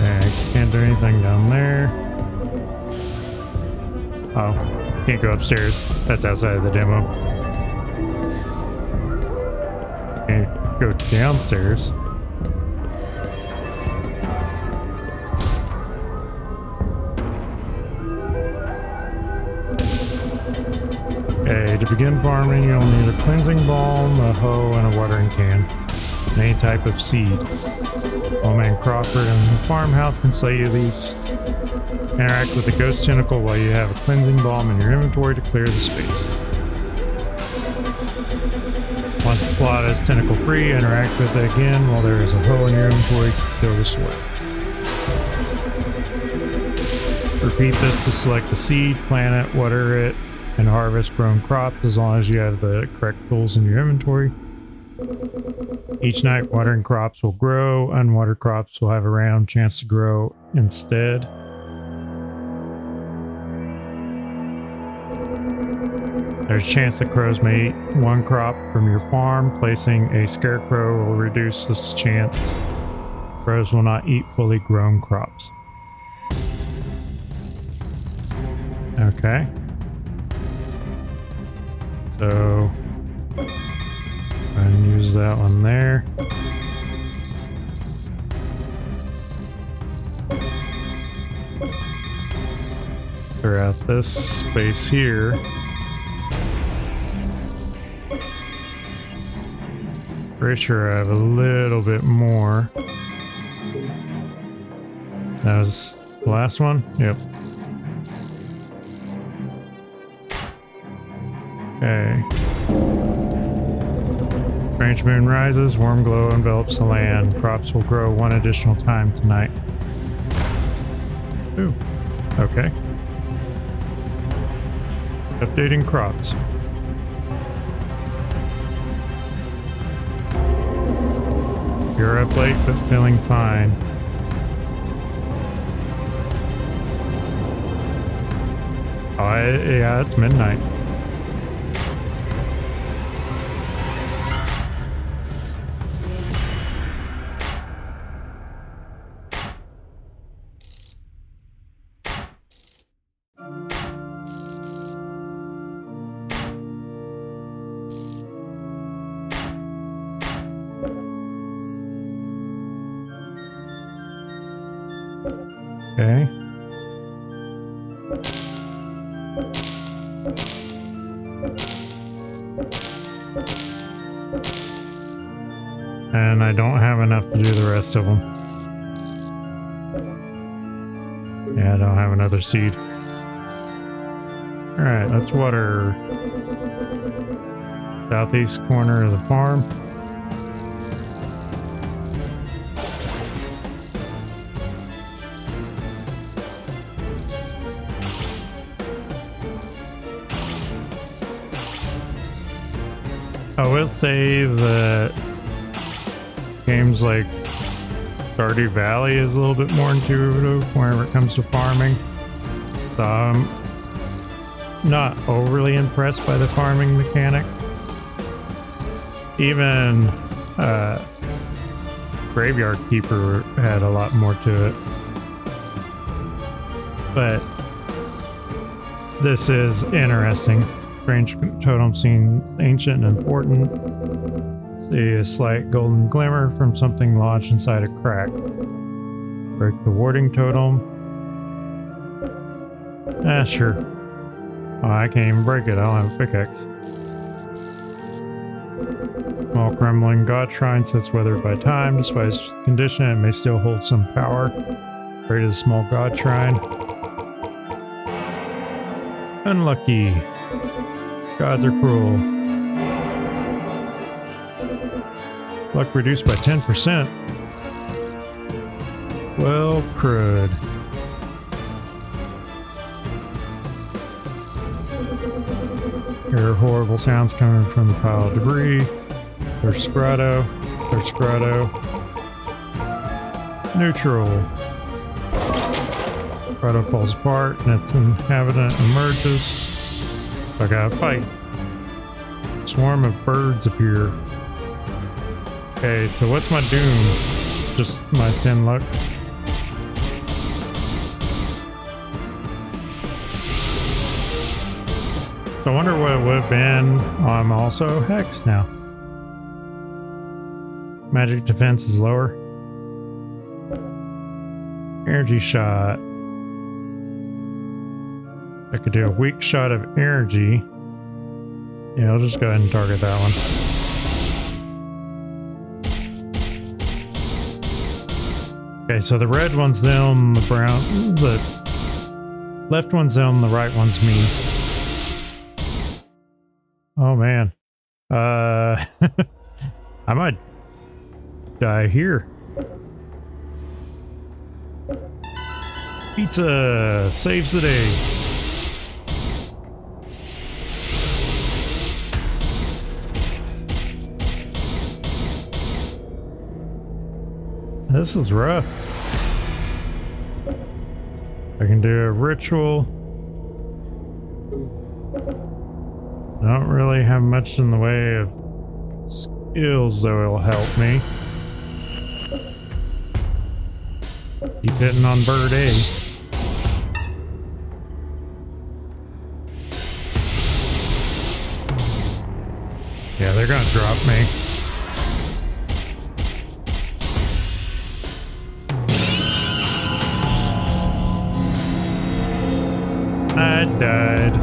Speaker 1: I can't do anything down there. Oh, can't go upstairs. That's outside of the demo. Can't go downstairs. Okay, to begin farming, you'll need a cleansing balm, a hoe, and a watering can, and any type of seed. Old Man Crawford and the farmhouse can sell you these. Interact with the ghost tentacle while you have a cleansing balm in your inventory to clear the space. Once the plot is tentacle free, interact with it again while there is a hoe in your inventory to kill the sword. Repeat this to select the seed, plant it, water it, and harvest grown crops as long as you have the correct tools in your inventory. Each night, watering crops will grow. Unwatered crops will have a random chance to grow instead. There's a chance that crows may eat one crop from your farm. Placing a scarecrow will reduce this chance. Crows will not eat fully grown crops. Okay. So, and use that one there. Clear out this space here. Pretty sure I have a little bit more. That was the last one? Yep. Okay. Strange moon rises, warm glow envelops the land. Crops will grow one additional time tonight. Ooh, okay. Updating crops. You're up late, but feeling fine. Oh, yeah, it's midnight. Okay. And I don't have enough to do the rest of them. Yeah, I don't have another seed. Alright, let's water southeast corner of the farm. I will say that games like Stardew Valley is a little bit more intuitive whenever it comes to farming. So I'm not overly impressed by the farming mechanic. Even Graveyard Keeper had a lot more to it. But this is interesting. Strange totem seems ancient and important. See a slight golden glimmer from something lodged inside a crack. Break the warding totem. Ah, sure. Oh, I can't even break it. I don't have a pickaxe. Small crumbling god shrine sits weathered by time. Despite its condition, it may still hold some power. Pray to the small god shrine. Unlucky. Gods are cruel. Luck reduced by 10%. Well, crud. Hear horrible sounds coming from the pile of debris. There's grotto. There's grotto. Neutral. Grotto falls apart and its inhabitant emerges. I gotta fight. Swarm of birds appear. Okay, so what's my doom? Just my sin luck. So I wonder what it would have been. I'm also hexed now. Magic defense is lower. Energy shot. I could do a weak shot of energy. Yeah, I'll just go ahead and target that one. Okay, so the red one's them, the brown, the left one's them, the right one's me. Oh man. I might die here. Pizza saves the day. This is rough. I can do a ritual. I don't really have much in the way of skills that will help me. Keep hitting on bird A. Yeah, they're gonna drop me. I died.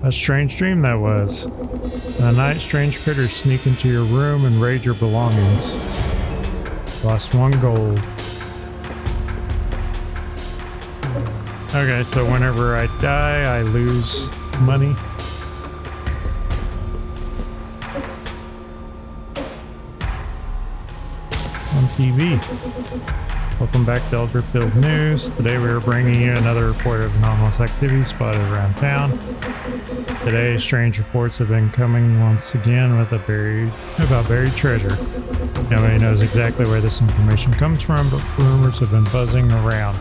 Speaker 1: A strange dream that was. In the night, strange critters sneak into your room and raid your belongings. Lost 1 gold. Okay, so whenever I die, I lose money. On TV. Welcome back to Elderfield News. Today we are bringing you another report of anomalous activity spotted around town. Today, strange reports have been coming once again with about buried treasure. Nobody knows exactly where this information comes from, but rumors have been buzzing around.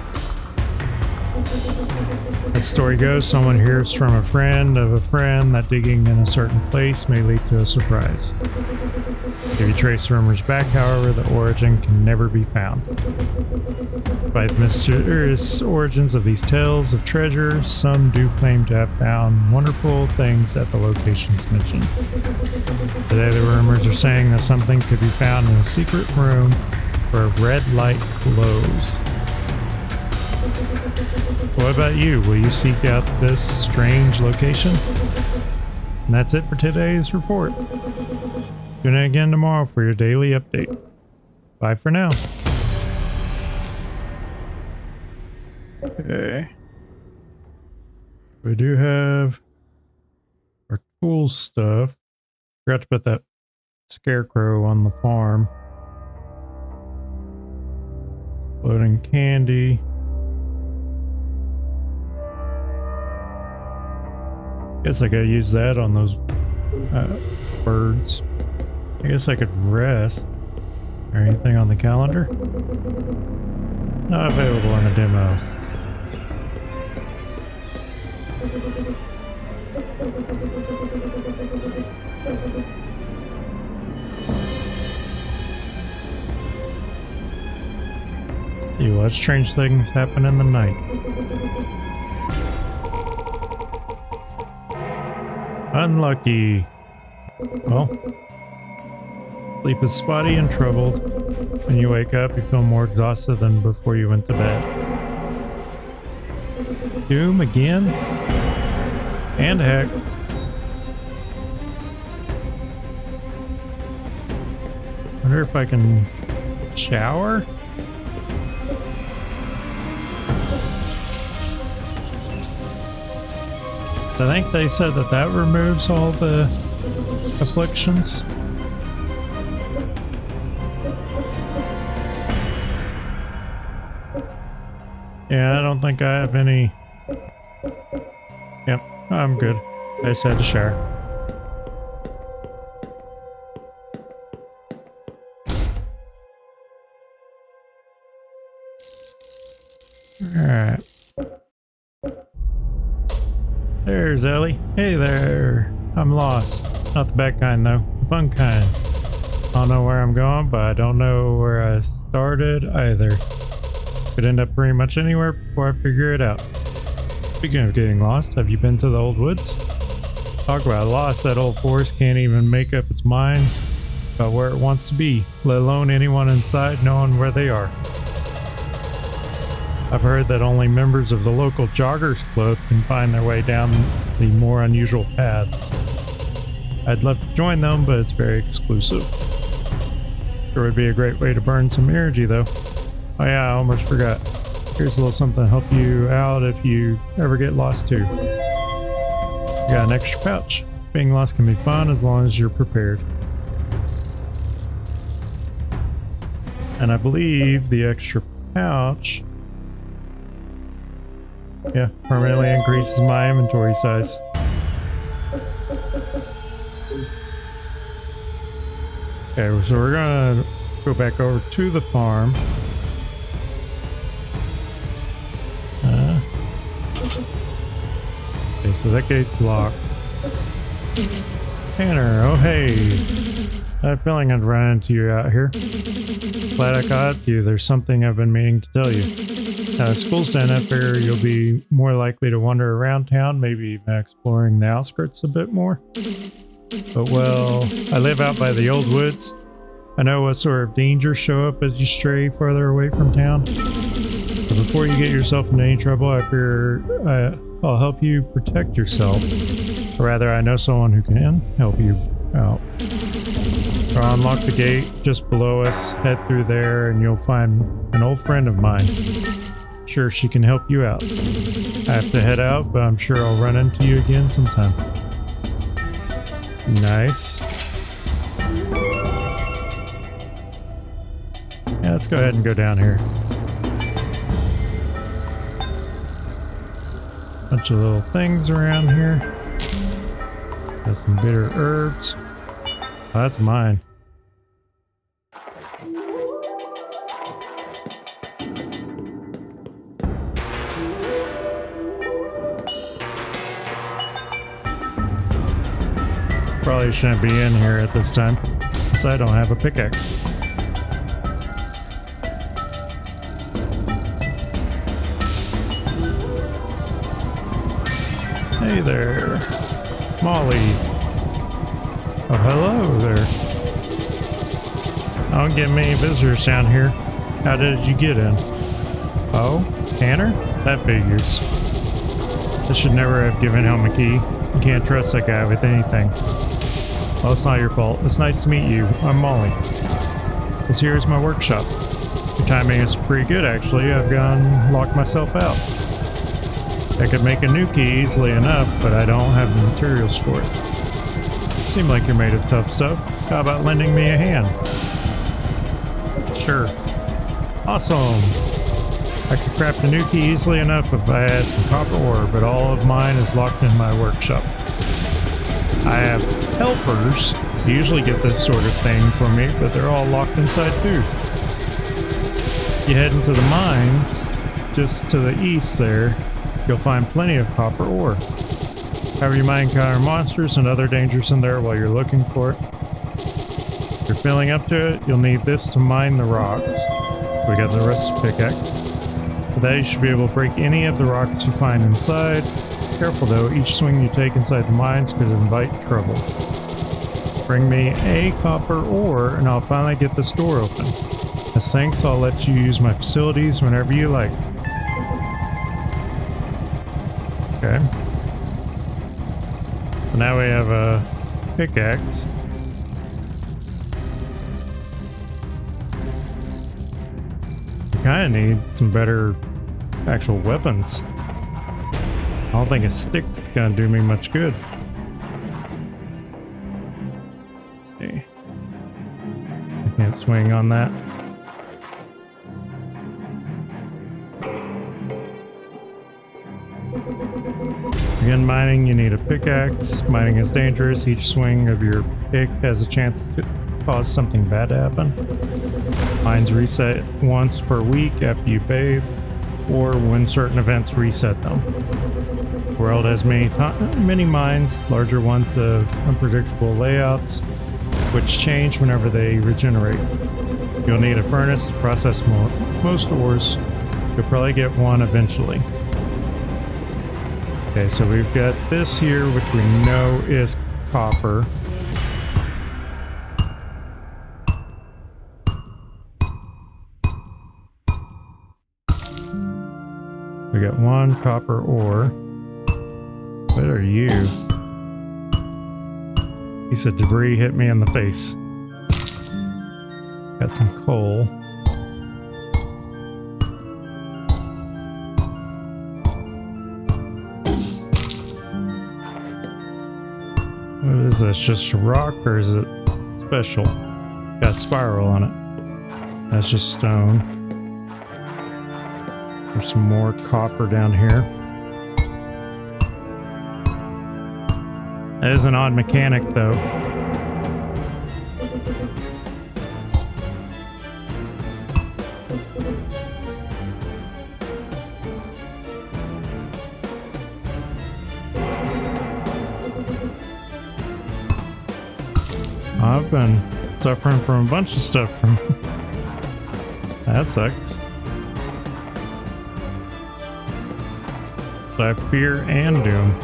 Speaker 1: As the story goes, someone hears from a friend of a friend that digging in a certain place may lead to a surprise. If you trace rumors back, however, the origin can never be found. Despite the mysterious origins of these tales of treasure, some do claim to have found wonderful things at the locations mentioned. Today the rumors are saying that something could be found in a secret room where a red light glows. What about you? Will you seek out this strange location? And that's it for today's report. Tune in again tomorrow for your daily update. Bye for now. Okay. We do have our cool stuff. Forgot to put that scarecrow on the farm. Loading candy. Guess I gotta use that on those birds. I guess I could rest. Or anything on the calendar? Not available in the demo. See what strange things happen in the night. Unlucky. Well, sleep is spotty and troubled. When you wake up, you feel more exhausted than before you went to bed. Doom again? And Hex. Wonder if I can shower? I think they said that that removes all the afflictions. Yeah, I don't think I have any. Yep, I'm good. I just had to shower. Alright. There's Ellie. Hey there. I'm lost. Not the bad kind though. The fun kind. I don't know where I'm going, but I don't know where I started either. Could end up pretty much anywhere before I figure it out. Speaking of getting lost, have you been to the old woods? Talk about lost, that old forest can't even make up its mind about where it wants to be, let alone anyone inside knowing where they are. I've heard that only members of the local joggers club can find their way down the more unusual paths. I'd love to join them, but it's very exclusive. Sure would be a great way to burn some energy though. Oh yeah, I almost forgot. Here's a little something to help you out if you ever get lost too. You got an extra pouch. Being lost can be fun as long as you're prepared. And I believe the extra pouch, yeah, permanently increases my inventory size. Okay, so we're gonna go back over to the farm. Okay, so that gate's locked. Tanner, oh hey. I had a feeling I'd run into you out here. Glad I caught up to you. There's something I've been meaning to tell you. Now, school's done up here, you'll be more likely to wander around town, maybe even exploring the outskirts a bit more. But well, I live out by the old woods. I know what sort of dangers show up as you stray farther away from town. But before you get yourself into any trouble, I fear I'll help you protect yourself. Or rather, I know someone who can help you out. So I'll unlock the gate just below us, head through there, and you'll find an old friend of mine. Sure, she can help you out. I have to head out, but I'm sure I'll run into you again sometime. Nice. Yeah, let's go ahead and go down here. Bunch of little things around here. Got some bitter herbs. Oh, that's mine. Probably shouldn't be in here at this time, since I don't have a pickaxe. Hey there, Molly. Oh, hello there. I don't get many visitors down here. How did you get in? Oh, Tanner? That figures. I should never have given him a key. You can't trust that guy with anything. Well, it's not your fault. It's nice to meet you. I'm Molly. This here is my workshop. Your timing is pretty good, actually. I've gone and locked myself out. I could make a new key easily enough, but I don't have the materials for it. It seemed like you're made of tough stuff. How about lending me a hand? Sure. Awesome. I could craft a new key easily enough if I had some copper ore, but all of mine is locked in my workshop. I have helpers who usually get this sort of thing for me, but they're all locked inside too. You head into the mines, just to the east there, you'll find plenty of copper ore. However, you might encounter monsters and other dangers in there while you're looking for it. If you're feeling up to it, you'll need this to mine the rocks. We got the rest pickaxe. With that, you should be able to break any of the rocks you find inside. Careful though, each swing you take inside the mines could invite trouble. Bring me a copper ore and I'll finally get this door open. As thanks, I'll let you use my facilities whenever you like. Okay. So now we have a pickaxe. We kind of need some better actual weapons. I don't think a stick's gonna do me much good. Let's see. I can't swing on that. Again, mining, you need a pickaxe. Mining is dangerous. Each swing of your pick has a chance to cause something bad to happen. Mines reset once per week after you bathe, or when certain events reset them. The world has many mines, larger ones have unpredictable layouts, which change whenever they regenerate. You'll need a furnace to process most ores. You'll probably get one eventually. Okay, so we've got this here, which we know is copper. We got one copper ore. What are you? Piece of debris hit me in the face. Got some coal. What is this? Just a rock or is it special? Got a spiral on it. That's just stone. There's some more copper down here. That is an odd mechanic though. I've been suffering from a bunch of stuff from that sucks. So I have fear and doom.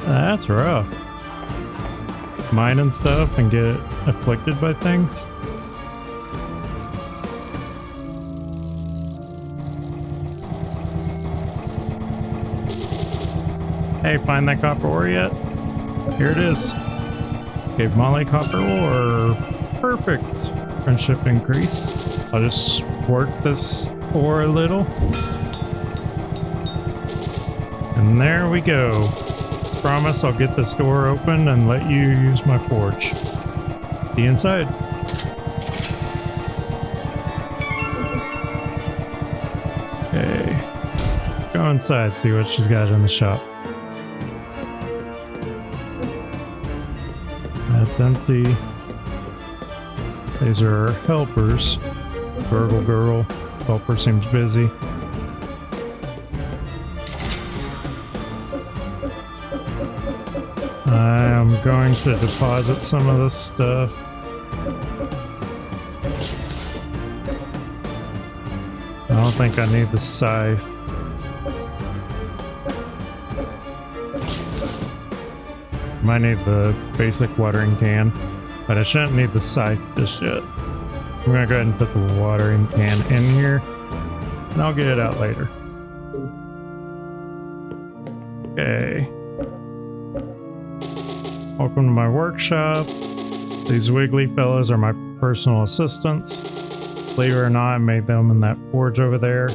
Speaker 1: That's rough. Mine and stuff and get afflicted by things. Hey, find that copper ore yet? Here it is. Gave Molly copper ore. Perfect. Friendship increase. I'll just work this ore a little. And there we go. Promise I'll get this door open and let you use my forge. Be inside. Okay. Let's go inside, see what she's got in the shop. That's empty. These are our helpers. Gurgle girl. Helper seems busy. I'm going to deposit some of this stuff. I don't think I need the scythe. Might need the basic watering can, but I shouldn't need the scythe just yet. I'm gonna go ahead and put the watering can in here, and I'll get it out later. Okay. Welcome to my workshop. These wiggly fellows are my personal assistants. Believe it or not, I made them in that forge over there.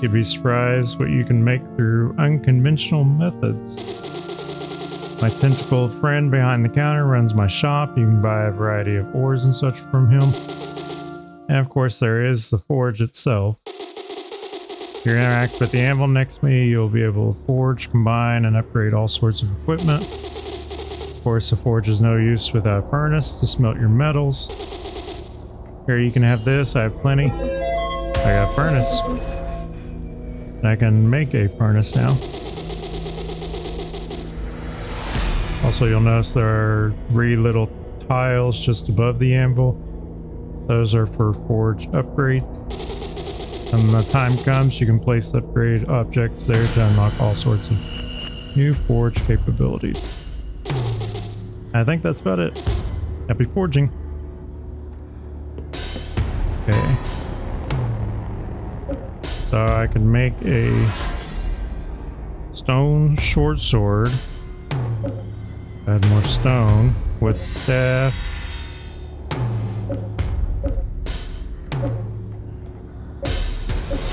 Speaker 1: You'd be surprised what you can make through unconventional methods. My tentacled friend behind the counter runs my shop. You can buy a variety of ores and such from him. And of course there is the forge itself. If you interact with the anvil next to me, you'll be able to forge, combine, and upgrade all sorts of equipment. Of course, the forge is no use without a furnace to smelt your metals. Here, you can have this. I have plenty. I got a furnace. And I can make a furnace now. Also, you'll notice there are 3 little tiles just above the anvil. Those are for forge upgrades. When the time comes, you can place upgrade objects there to unlock all sorts of new forge capabilities. I think that's about it. Happy forging. Okay. So I can make a stone short sword. Add more stone with staff.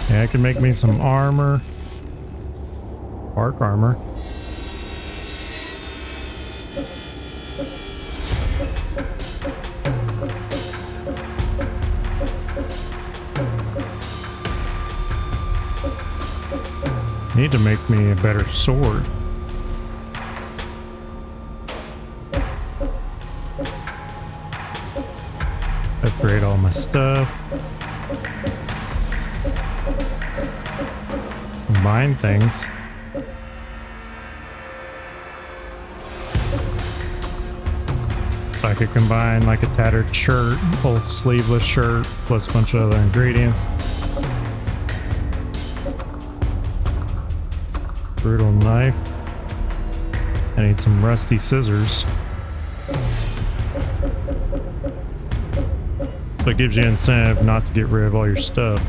Speaker 1: Yeah, I can make me some armor. Bark armor. Need to make me a better sword. Upgrade all my stuff. Combine things. So I could combine like a tattered shirt, old sleeveless shirt, plus a bunch of other ingredients. Brutal knife. I need some rusty scissors. So it gives you incentive not to get rid of all your stuff.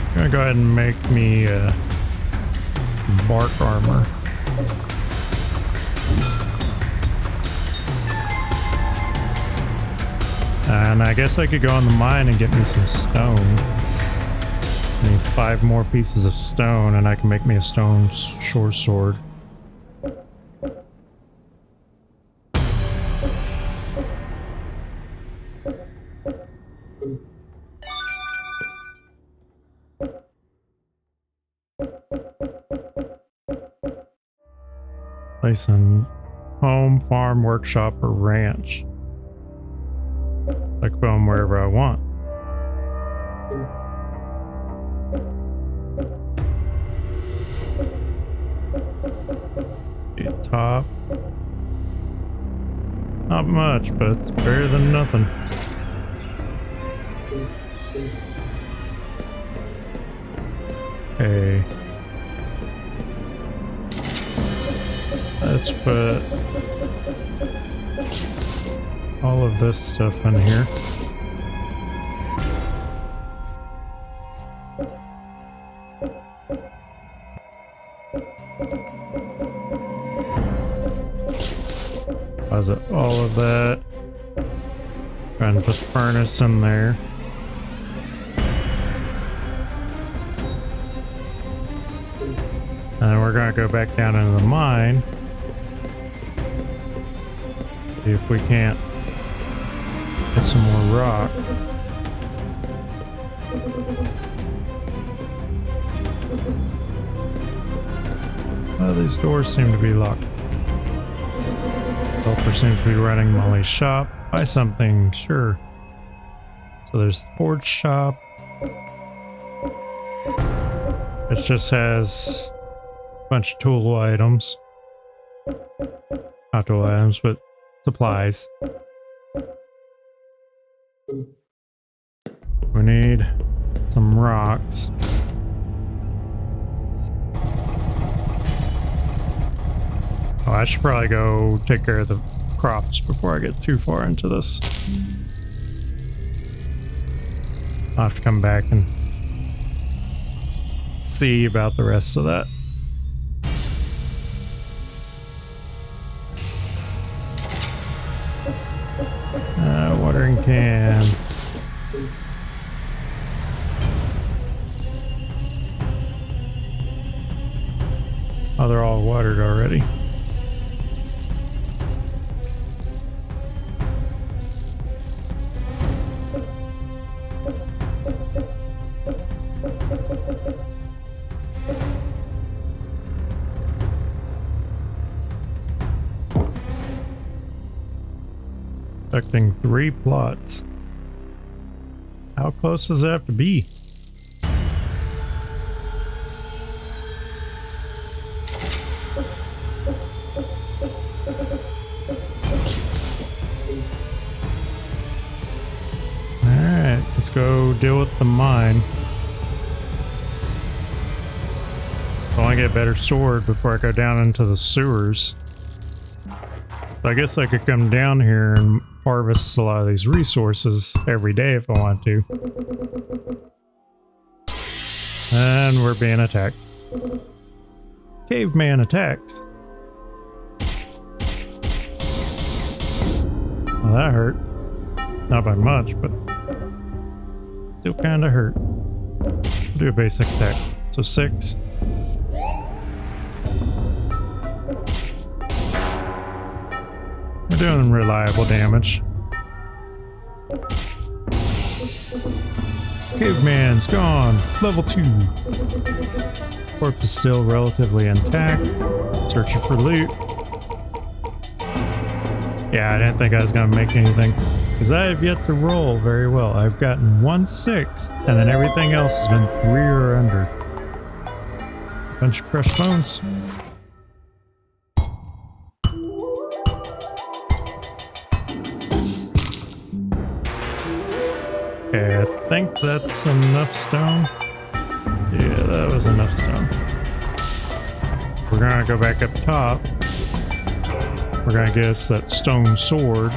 Speaker 1: I'm gonna go ahead and make me bark armor. And I guess I could go in the mine and get me some stone. I need 5 more pieces of stone and I can make me a stone short sword. Place in home, farm, workshop, or ranch. I can put them wherever I want. Top. Not much, but it's better than nothing. Okay. Let's put all of this stuff in here. Deposit all of that. Trying to put the furnace in there. And then we're gonna go back down into the mine. See if we can't get some more rock. Oh, these doors seem to be locked. Helper seems to be running Molly's shop. Buy something, sure. So there's the forge shop. It just has a bunch of tool items. Not tool items, but supplies. We need some rocks. Oh, I should probably go take care of the crops before I get too far into this. I'll have to come back and see about the rest of that. Watering can. Oh, they're all watered already. Expecting 3 plots. How close does it have to be? Let's go deal with the mine. I want to get a better sword before I go down into the sewers. I guess I could come down here and harvest a lot of these resources every day if I want to. And we're being attacked. Caveman attacks. Well, that hurt. Not by much, but still kind of hurt. Do a basic attack. So 6. We're doing reliable damage. Caveman's gone. Level 2. Corpse is still relatively intact. Searching for loot. Yeah, I didn't think I was going to make anything. Because I have yet to roll very well. I've gotten 1 6, and then everything else has been 3 or under. Bunch of crushed bones. Okay, I think that's enough stone. Yeah, that was enough stone. We're gonna go back up top. We're gonna get us that stone sword.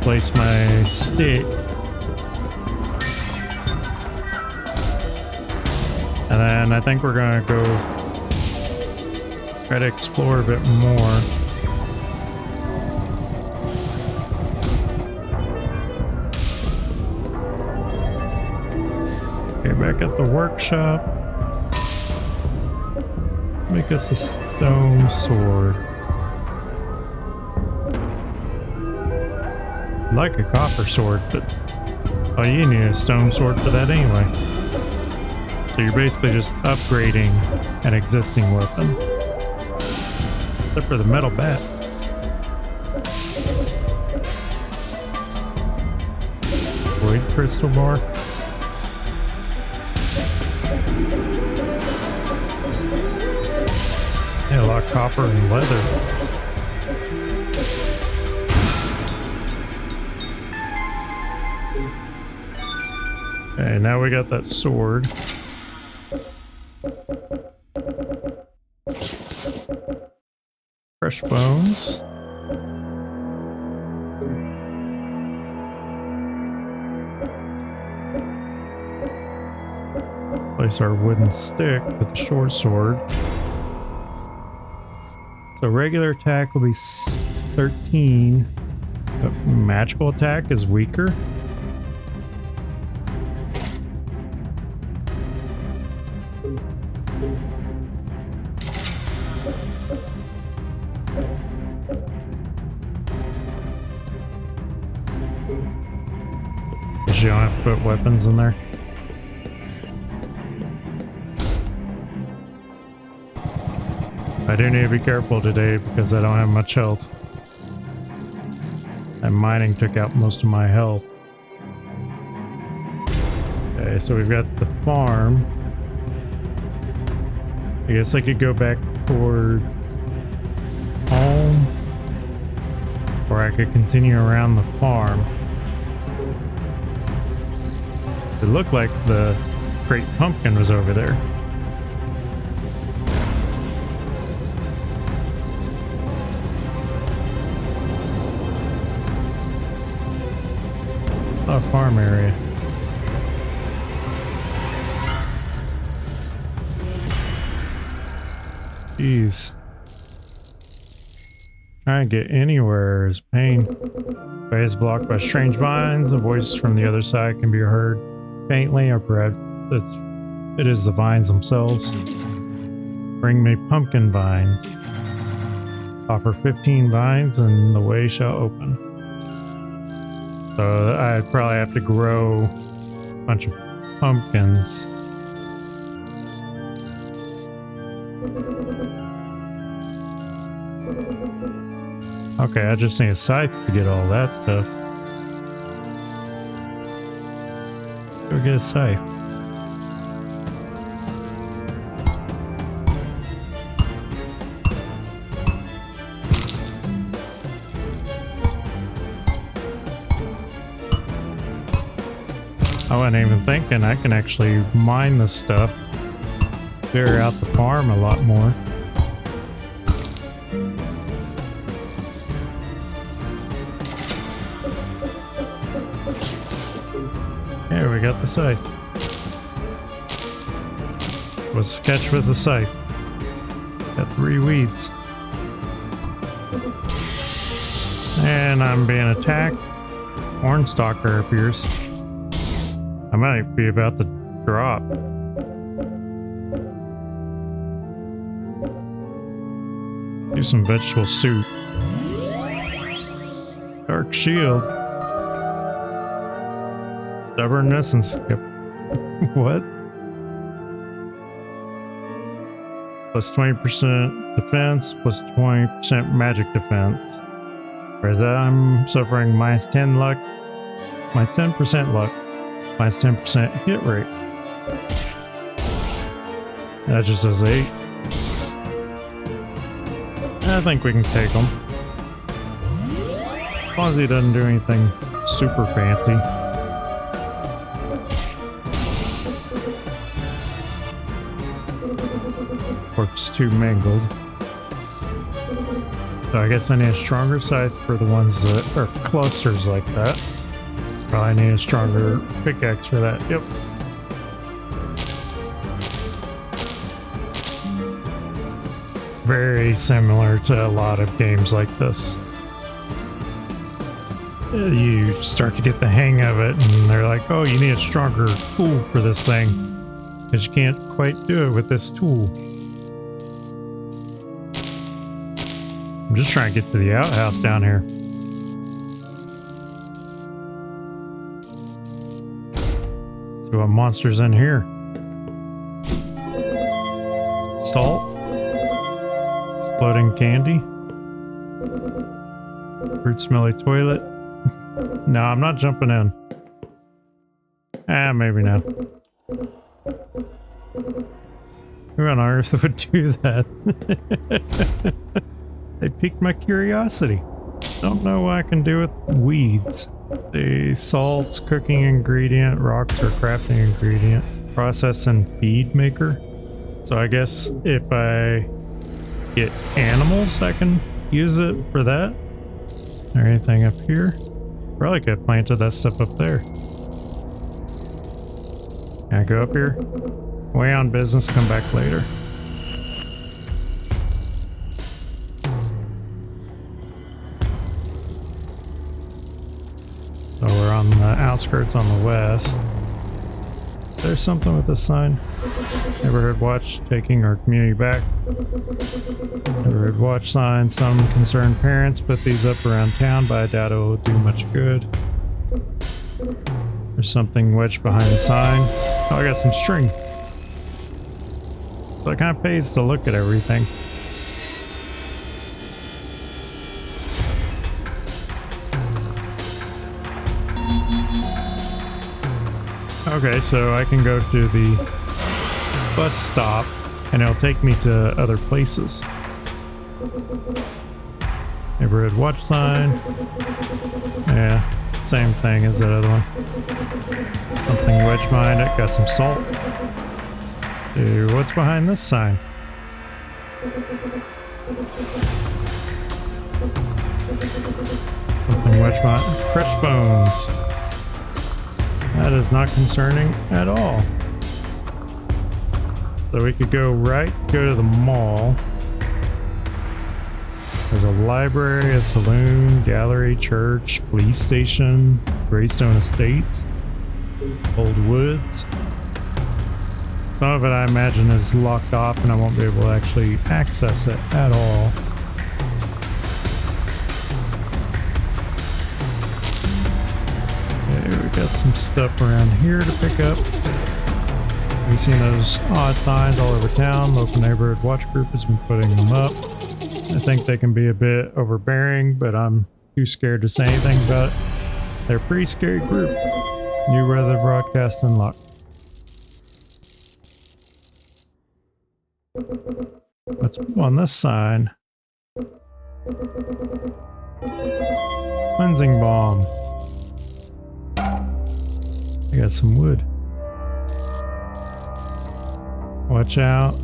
Speaker 1: Place my stick. And then I think we're gonna go try to explore a bit more. Okay, back at the workshop. Make us a stone sword. Like a copper sword, but oh, you need a stone sword for that anyway. So you're basically just upgrading an existing weapon. Except for the metal bat. Void crystal bar. Yeah, a lot of copper and leather. Okay, now we got that sword. Fresh bones. Place our wooden stick with the short sword. So regular attack will be 13, but magical attack is weaker. You don't have to put weapons in there. I do need to be careful today because I don't have much health. And mining took out most of my health. Okay, so we've got the farm. I guess I could go back toward home. Or I could continue around the farm. It looked like the great pumpkin was over there. Oh, farm area. Jeez. Trying to get anywhere is pain. Way is blocked by strange vines. A voice from the other side can be heard faintly, or perhaps it is the vines themselves. Bring me pumpkin vines. Offer 15 vines and the way shall open. So I'd probably have to grow a bunch of pumpkins. Okay, I just need a scythe to get all that stuff. Go get a scythe. I wasn't even thinking I can actually mine this stuff. Clear out the farm a lot more. Here we got the scythe. Was sketch with the scythe. Got 3 weeds. And I'm being attacked. Hornstalker appears. I might be about to drop. Do some vegetable soup. Dark shield. Stubbornness and skip. What? Plus 20% defense, plus 20% magic defense. Whereas I'm suffering minus 10 luck, my 10% luck, minus 10% hit rate. That just says 8. I think we can take him. As long as he doesn't do anything super fancy. Corpse too mangled. So I guess I need a stronger scythe for the ones that are clusters like that. Probably need a stronger pickaxe for that. Yep. Very similar to a lot of games like this. You start to get the hang of it and they're like, oh, you need a stronger tool for this thing. Because you can't quite do it with this tool. I'm just trying to get to the outhouse down here. See what monster's in here. Salt. Exploding candy. Fruit smelly toilet. No, I'm not jumping in. Maybe not. Who on earth would do that? They piqued my curiosity. Don't know what I can do with weeds. The salts, cooking ingredient, rocks or crafting ingredient, process and feed maker. So I guess if I get animals, I can use it for that. Is there anything up here? Probably could have planted that stuff up there. Can I go up here? Way on business, come back later. So we're on the outskirts on the west. There's something with this sign. Neighborhood watch, taking our community back. Neighborhood watch sign. Some concerned parents put these up around town, but I doubt it will do much good. There's something wedged behind the sign. Oh, I got some string. So it kind of pays to look at everything. Okay, so I can go to the bus stop and it'll take me to other places. Neighborhood watch sign. Yeah, same thing as that other one. Something wedged behind it, got some salt. Dude, what's behind this sign? Something wedged behind. Crushed bones. That is not concerning at all. So we could go right, go to the mall. There's a library, a saloon, gallery, church, police station, Greystone Estates, Old Woods. Some of it I imagine is locked off and I won't be able to actually access it at all. Got some stuff around here to pick up. We've seen those odd signs all over town. Local neighborhood watch group has been putting them up. I think they can be a bit overbearing, but I'm too scared to say anything about it. They're a pretty scary group. New weather broadcast unlocked. What's on this sign? Cleansing balm. I I got some wood. Watch out.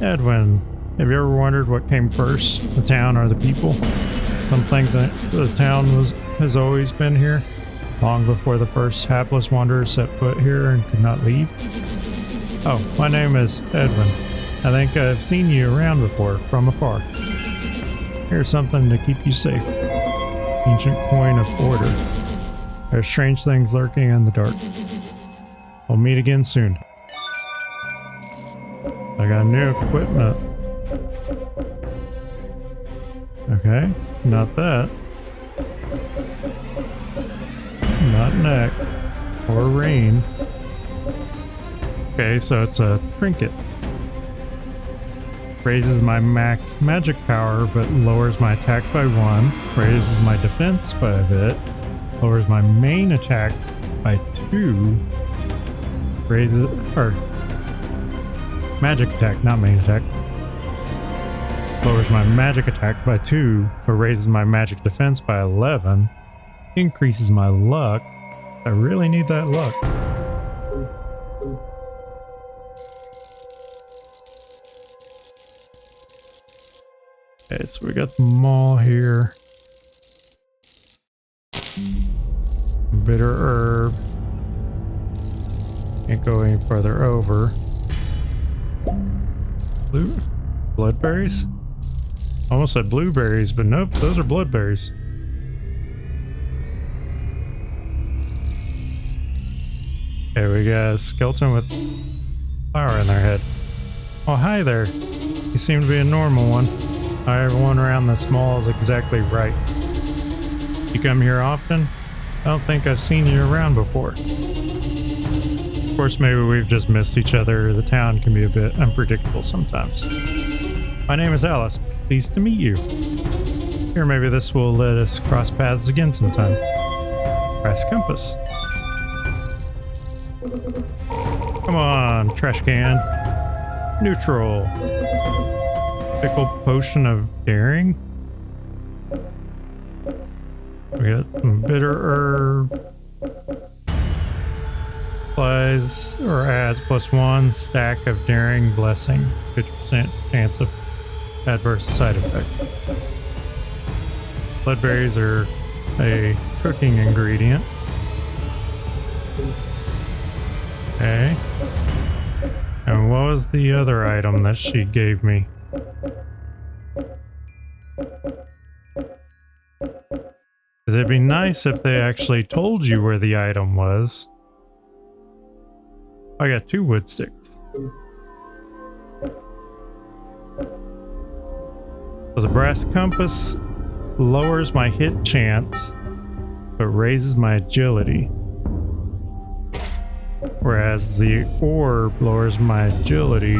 Speaker 1: Edwin, have you ever wondered what came first, the town or the people? Some think that the town has always been here, long before the first hapless wanderers set foot here and could not leave. Oh, my name is Edwin. I think I've seen you around before, from afar. Here's something to keep you safe. Ancient coin of order. There are strange things lurking in the dark. We'll meet again soon. I got new equipment. Okay, not that. Not neck. Or rain. Okay, so it's a trinket. Raises my max magic power, but lowers my attack by 1. Raises my defense by a bit. Lowers my main attack by 2. Raises, or magic attack, not main attack. Lowers my magic attack by 2, but raises my magic defense by 11. Increases my luck. I really need that luck. Okay, so we got the mall here. Bitter herb. Can't go any further over. Bloodberries? Almost said blueberries, but nope, those are bloodberries. Okay, we got a skeleton with flour in their head. Oh, hi there. You seem to be a normal one. Not everyone around this mall is exactly right. You come here often? I don't think I've seen you around before. Of course, maybe we've just missed each other. The town can be a bit unpredictable sometimes. My name is Alice. Pleased to meet you. Here, maybe this will let us cross paths again sometime. Brass compass. Come on, trash can. Neutral. Pickled potion of daring. We got some bitter herb. Applies or adds +1 stack of daring blessing. 50% chance of adverse side effect. Bloodberries are a cooking ingredient. Okay. And what was the other item that she gave me? It'd be nice if they actually told you where the item was. I got 2 wood sticks. So the brass compass lowers my hit chance, but raises my agility. Whereas the orb lowers my agility,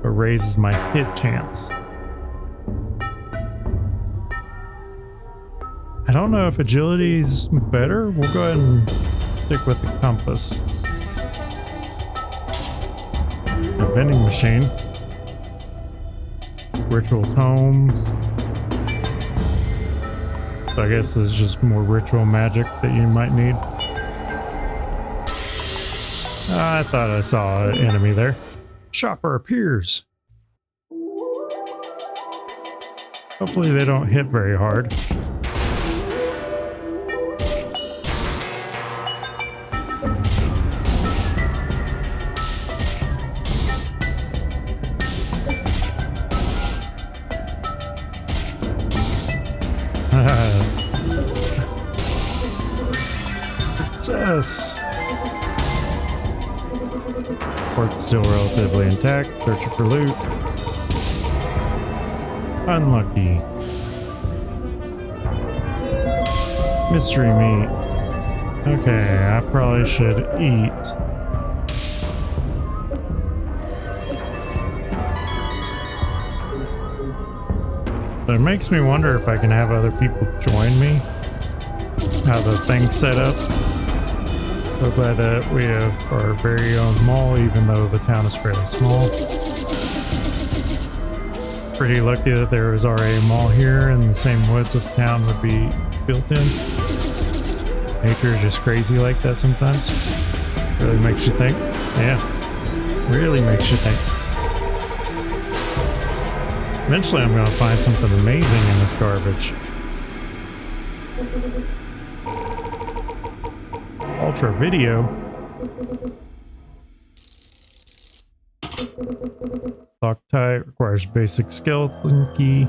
Speaker 1: but raises my hit chance. I don't know if agility is better. We'll go ahead and stick with the compass. A vending machine. Ritual tomes. So I guess it's just more ritual magic that you might need. I thought I saw an enemy there. Shopper appears. Hopefully they don't hit very hard. Success. Port's still relatively intact. Searching for loot. Unlucky. Mystery meat. Okay, I probably should eat. So it makes me wonder if I can have other people join me. How the thing's set up. So glad that we have our very own mall, even though the town is fairly small. pretty lucky that there was already a mall here and the same woods of town would be built in. Nature is just crazy like that sometimes. Really makes you think. Yeah, really makes you think. Eventually I'm going to find something amazing in this garbage. Ultra video. Loctite requires basic skeleton key.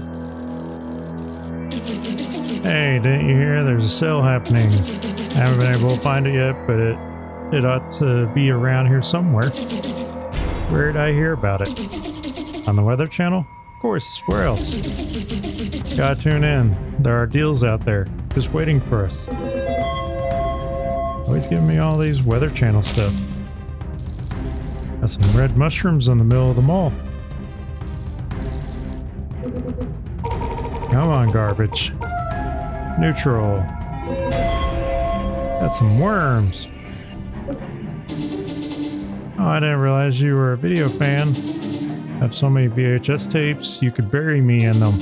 Speaker 1: Hey, didn't you hear? There's a sale happening. I haven't been able to find it yet, but it ought to be around here somewhere. Where did I hear about it? On the Weather Channel? Of course, where else? Gotta tune in. There are deals out there, just waiting for us. Always giving me all these Weather Channel stuff. Got some red mushrooms in the middle of the mall. Come on, garbage. Neutral. Got some worms. Oh, I didn't realize you were a video fan. Have so many VHS tapes, you could bury me in them.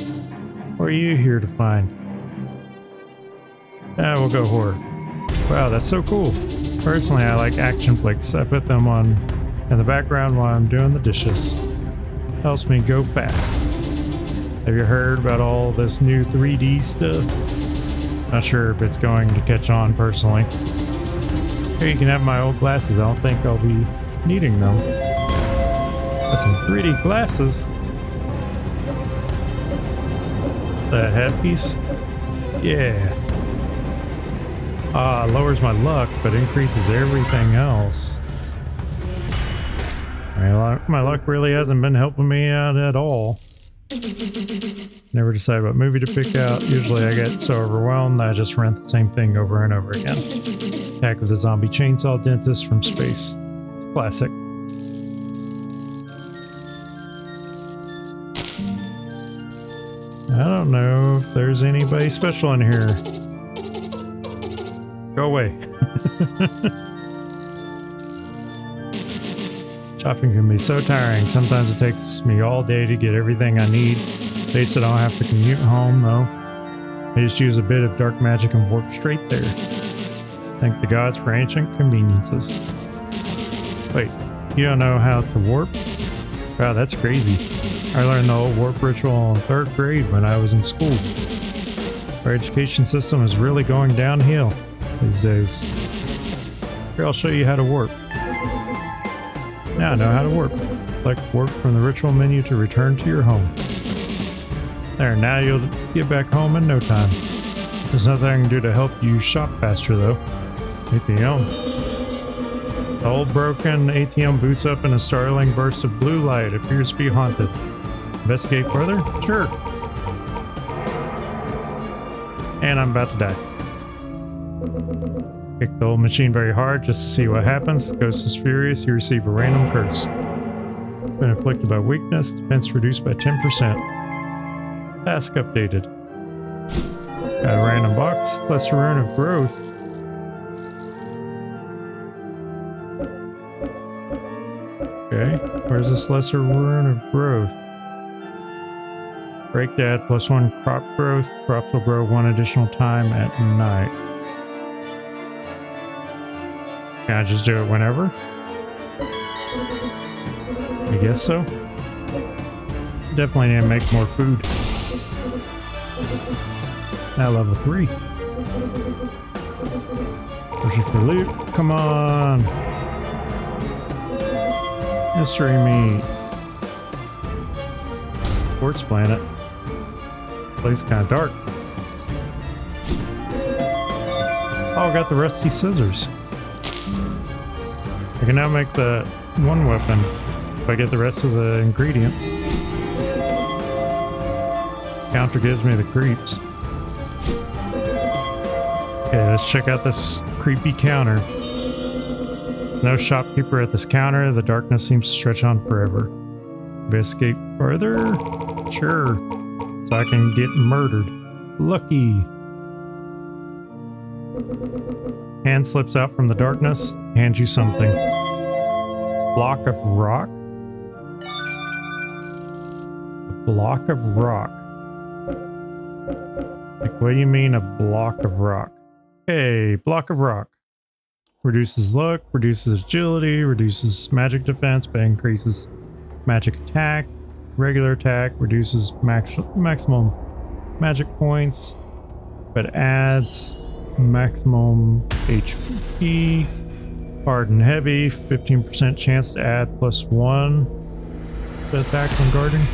Speaker 1: What are you here to find? We'll go horror. Wow, that's so cool. Personally, I like action flicks. I put them on in the background while I'm doing the dishes. Helps me go fast. Have you heard about all this new 3D stuff? Not sure if it's going to catch on personally. Here, you can have my old glasses. I don't think I'll be needing them. Got some 3D glasses. That headpiece? Yeah. Lowers my luck, but increases everything else. My luck really hasn't been helping me out at all. Never decide what movie to pick out. Usually I get so overwhelmed that I just rent the same thing over and over again. Attack of the Zombie Chainsaw Dentist from space. Classic. I don't know if there's anybody special in here. Go away. Shopping can be so tiring. Sometimes it takes me all day to get everything I need. They said I don't have to commute home though. I just use a bit of dark magic and warp straight there. Thank the gods for ancient conveniences. Wait, you don't know how to warp? Wow, that's crazy. I learned the old warp ritual in 3rd grade when I was in school. Our education system is really going downhill these days. Here, I'll show you how to warp. Now I know how to warp. Select warp from the ritual menu to return to your home. There, now you'll get back home in no time. There's nothing I can do to help you shop faster though. ATM. The old broken ATM boots up in a startling burst of blue light. It appears to be haunted. Investigate further? Sure. And I'm about to die. Kick the old machine very hard just to see what happens. The ghost is furious. You receive a random curse. Been inflicted by weakness. Defense reduced by 10%. Task updated. Got a random box. Lesser rune of growth. Okay. Where's this lesser rune of growth? Break that. +1 crop growth. Crops will grow 1 additional time at night. Can I just do it whenever? I guess so. Definitely need to make more food. Now level 3. Pushing for loot. Come on. Mystery meat. Quartz planet. Place kind of dark. Oh, I got the rusty scissors. I can now make the one weapon if I get the rest of the ingredients. Counter gives me the creeps. Okay, let's check out this creepy counter. There's no shopkeeper at this counter. The darkness seems to stretch on forever. Investigate further? Sure. So I can get murdered. Lucky. Hand slips out from the darkness. Hands you something. Block of rock? A Block of rock. Like, what do you mean a block of rock? Okay, block of rock. Reduces luck, reduces agility, reduces magic defense, but increases magic attack. Regular attack reduces maximum magic points, but adds maximum HP. Hard and heavy, 15% chance to add +1 to attack when guarding.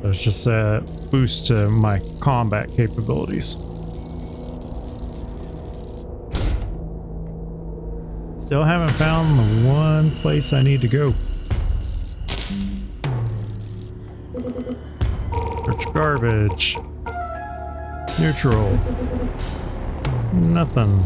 Speaker 1: So it's just a boost to my combat capabilities. Still haven't found the one place I need to go. Search garbage. Neutral. Nothing.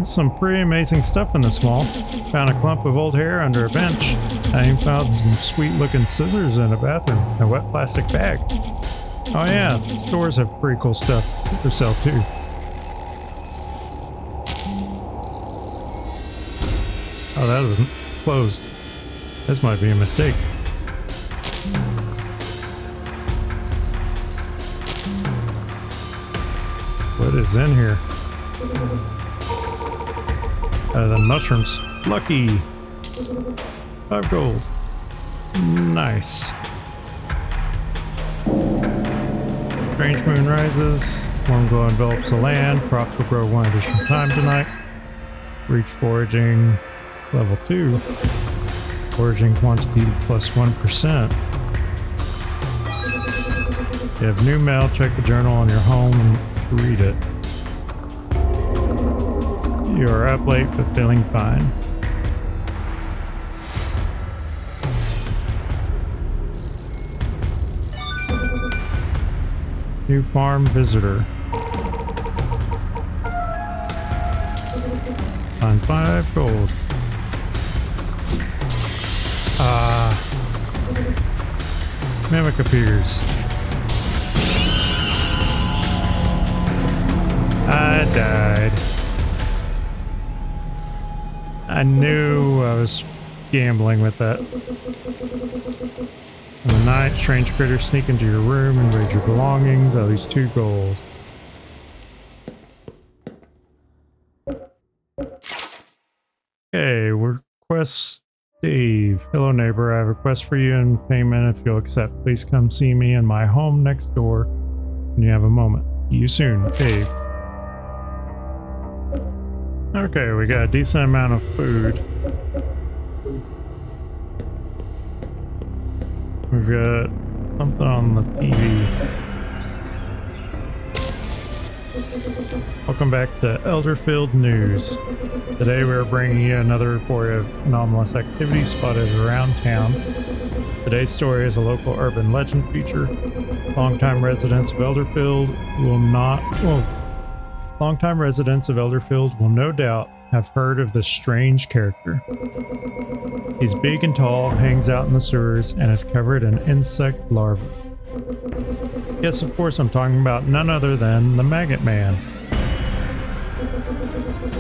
Speaker 1: Some pretty amazing stuff in this mall. Found a clump of old hair under a bench. I even found some sweet looking scissors in a bathroom. A wet plastic bag. Oh yeah, stores have pretty cool stuff for sale too. Oh, that wasn't closed. This might be a mistake. What is in here? The mushrooms. Lucky. 5 gold. Nice. Strange moon rises. Warm glow envelops the land. Crops will grow 1 additional time tonight. Reach foraging level 2. Foraging quantity +1%. You have new mail. Check the journal on your home and read it. You are up late but feeling fine. New farm visitor. Find 5 gold. Mimic appears. I died. I knew I was gambling with that. In the night, strange critters sneak into your room and raid your belongings. I lose 2 gold. Okay, request Dave. Hello neighbor, I have a request for you in payment if you'll accept. Please come see me in my home next door when you have a moment. See you soon, Dave. Okay, we got a decent amount of food. We've got something on the TV. Welcome back to Elderfield News. Today we are bringing you another report of anomalous activity spotted around town. Today's story is a local urban legend feature. Longtime residents of Elderfield will no doubt have heard of this strange character. He's big and tall, hangs out in the sewers, and is covered in insect larvae. Yes, of course, I'm talking about none other than the Maggot Man.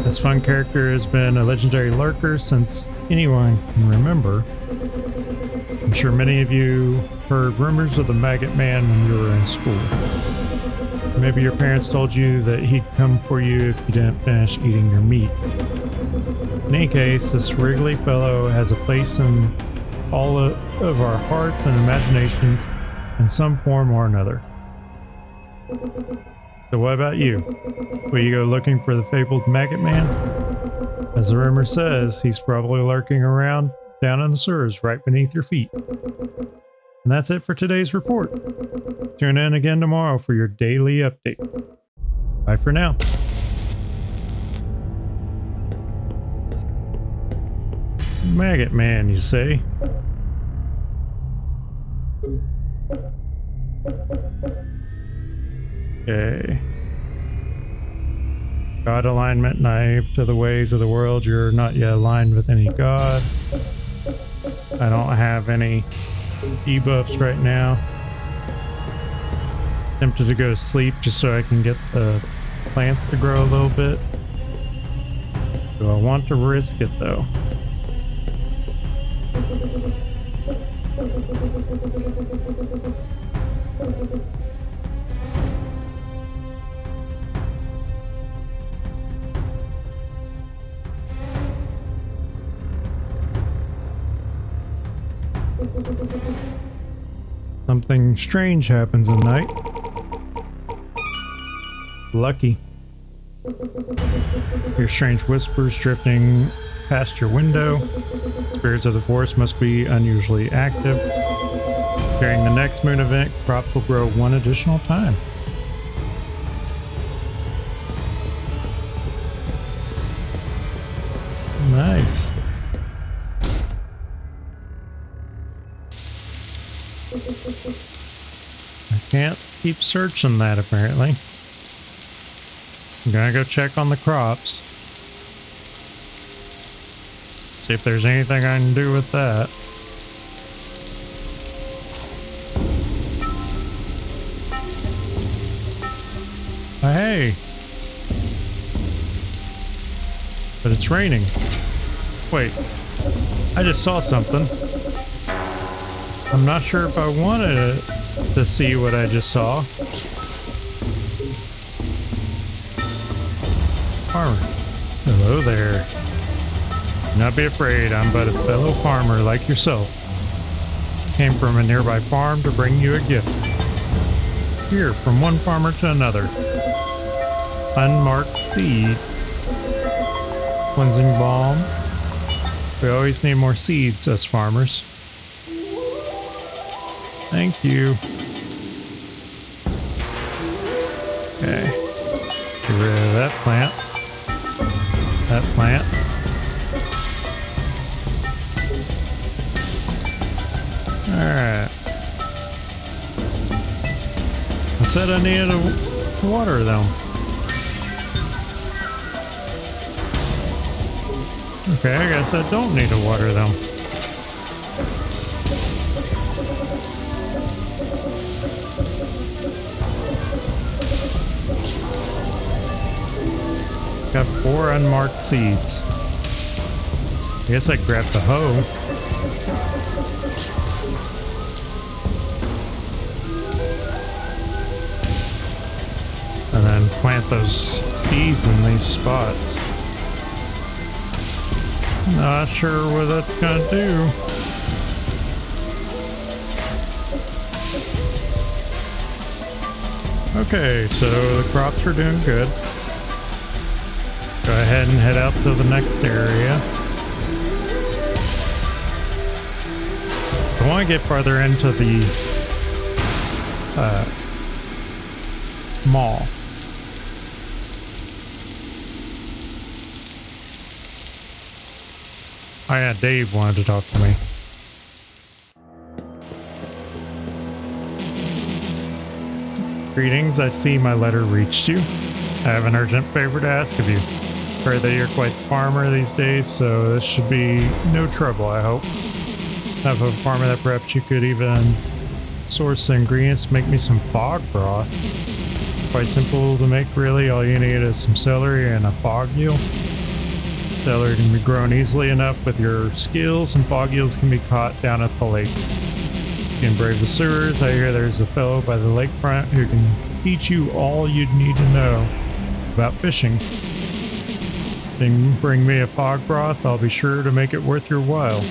Speaker 1: This fun character has been a legendary lurker since anyone can remember. I'm sure many of you heard rumors of the Maggot Man when you were in school. Maybe your parents told you that he'd come for you if you didn't finish eating your meat. In any case, this wriggly fellow has a place in all of our hearts and imaginations in some form or another. So what about you? Will you go looking for the fabled Maggot Man? As the rumor says, he's probably lurking around down in the sewers right beneath your feet. And that's it for today's report. Tune in again tomorrow for your daily update. Bye for now. Maggot Man, you say? Okay. God alignment, naive to the ways of the world. You're not yet aligned with any god. I don't have any debuffs right now. Tempted to go to sleep just so I can get the plants to grow a little bit. Do I want to risk it though? Something strange happens at night. Lucky. Hear strange whispers drifting past your window. Spirits of the forest must be unusually active. During the next moon event, crops will grow one additional time. Nice. I can't keep searching that apparently. I'm gonna go check on the crops. See if there's anything I can do with that. Hey! But it's raining. Wait, I just saw something. I'm not sure if I wanted to see what I just saw. Farmer. Hello there. Do not be afraid, I'm but a fellow farmer like yourself. Came from a nearby farm to bring you a gift. Here, from one farmer to another. Unmarked seed. Cleansing balm. We always need more seeds as farmers. Thank you. Okay. Get rid of that plant. That plant. Alright. I said I needed to water them. Okay, I guess I don't need to water them. Got 4 unmarked seeds. I guess I grabbed the hoe. And then plant those seeds in these spots. Not sure what that's gonna do. Okay, so the crops are doing good. Go ahead and head out to the next area. I want to get farther into the mall. Oh yeah, Dave wanted to talk to me. Greetings, I see my letter reached you. I have an urgent favor to ask of you. Heard that you're quite the farmer these days, so this should be no trouble, I hope. Enough of a farmer that perhaps you could even source the ingredients to make me some fog broth. Quite simple to make, really. All you need is some celery and a fog eel. Celery can be grown easily enough with your skills, and fog eels can be caught down at the lake. You can brave the sewers. I hear there's a fellow by the lakefront who can teach you all you'd need to know about fishing. Then bring me a fog broth. I'll be sure to make it worth your while.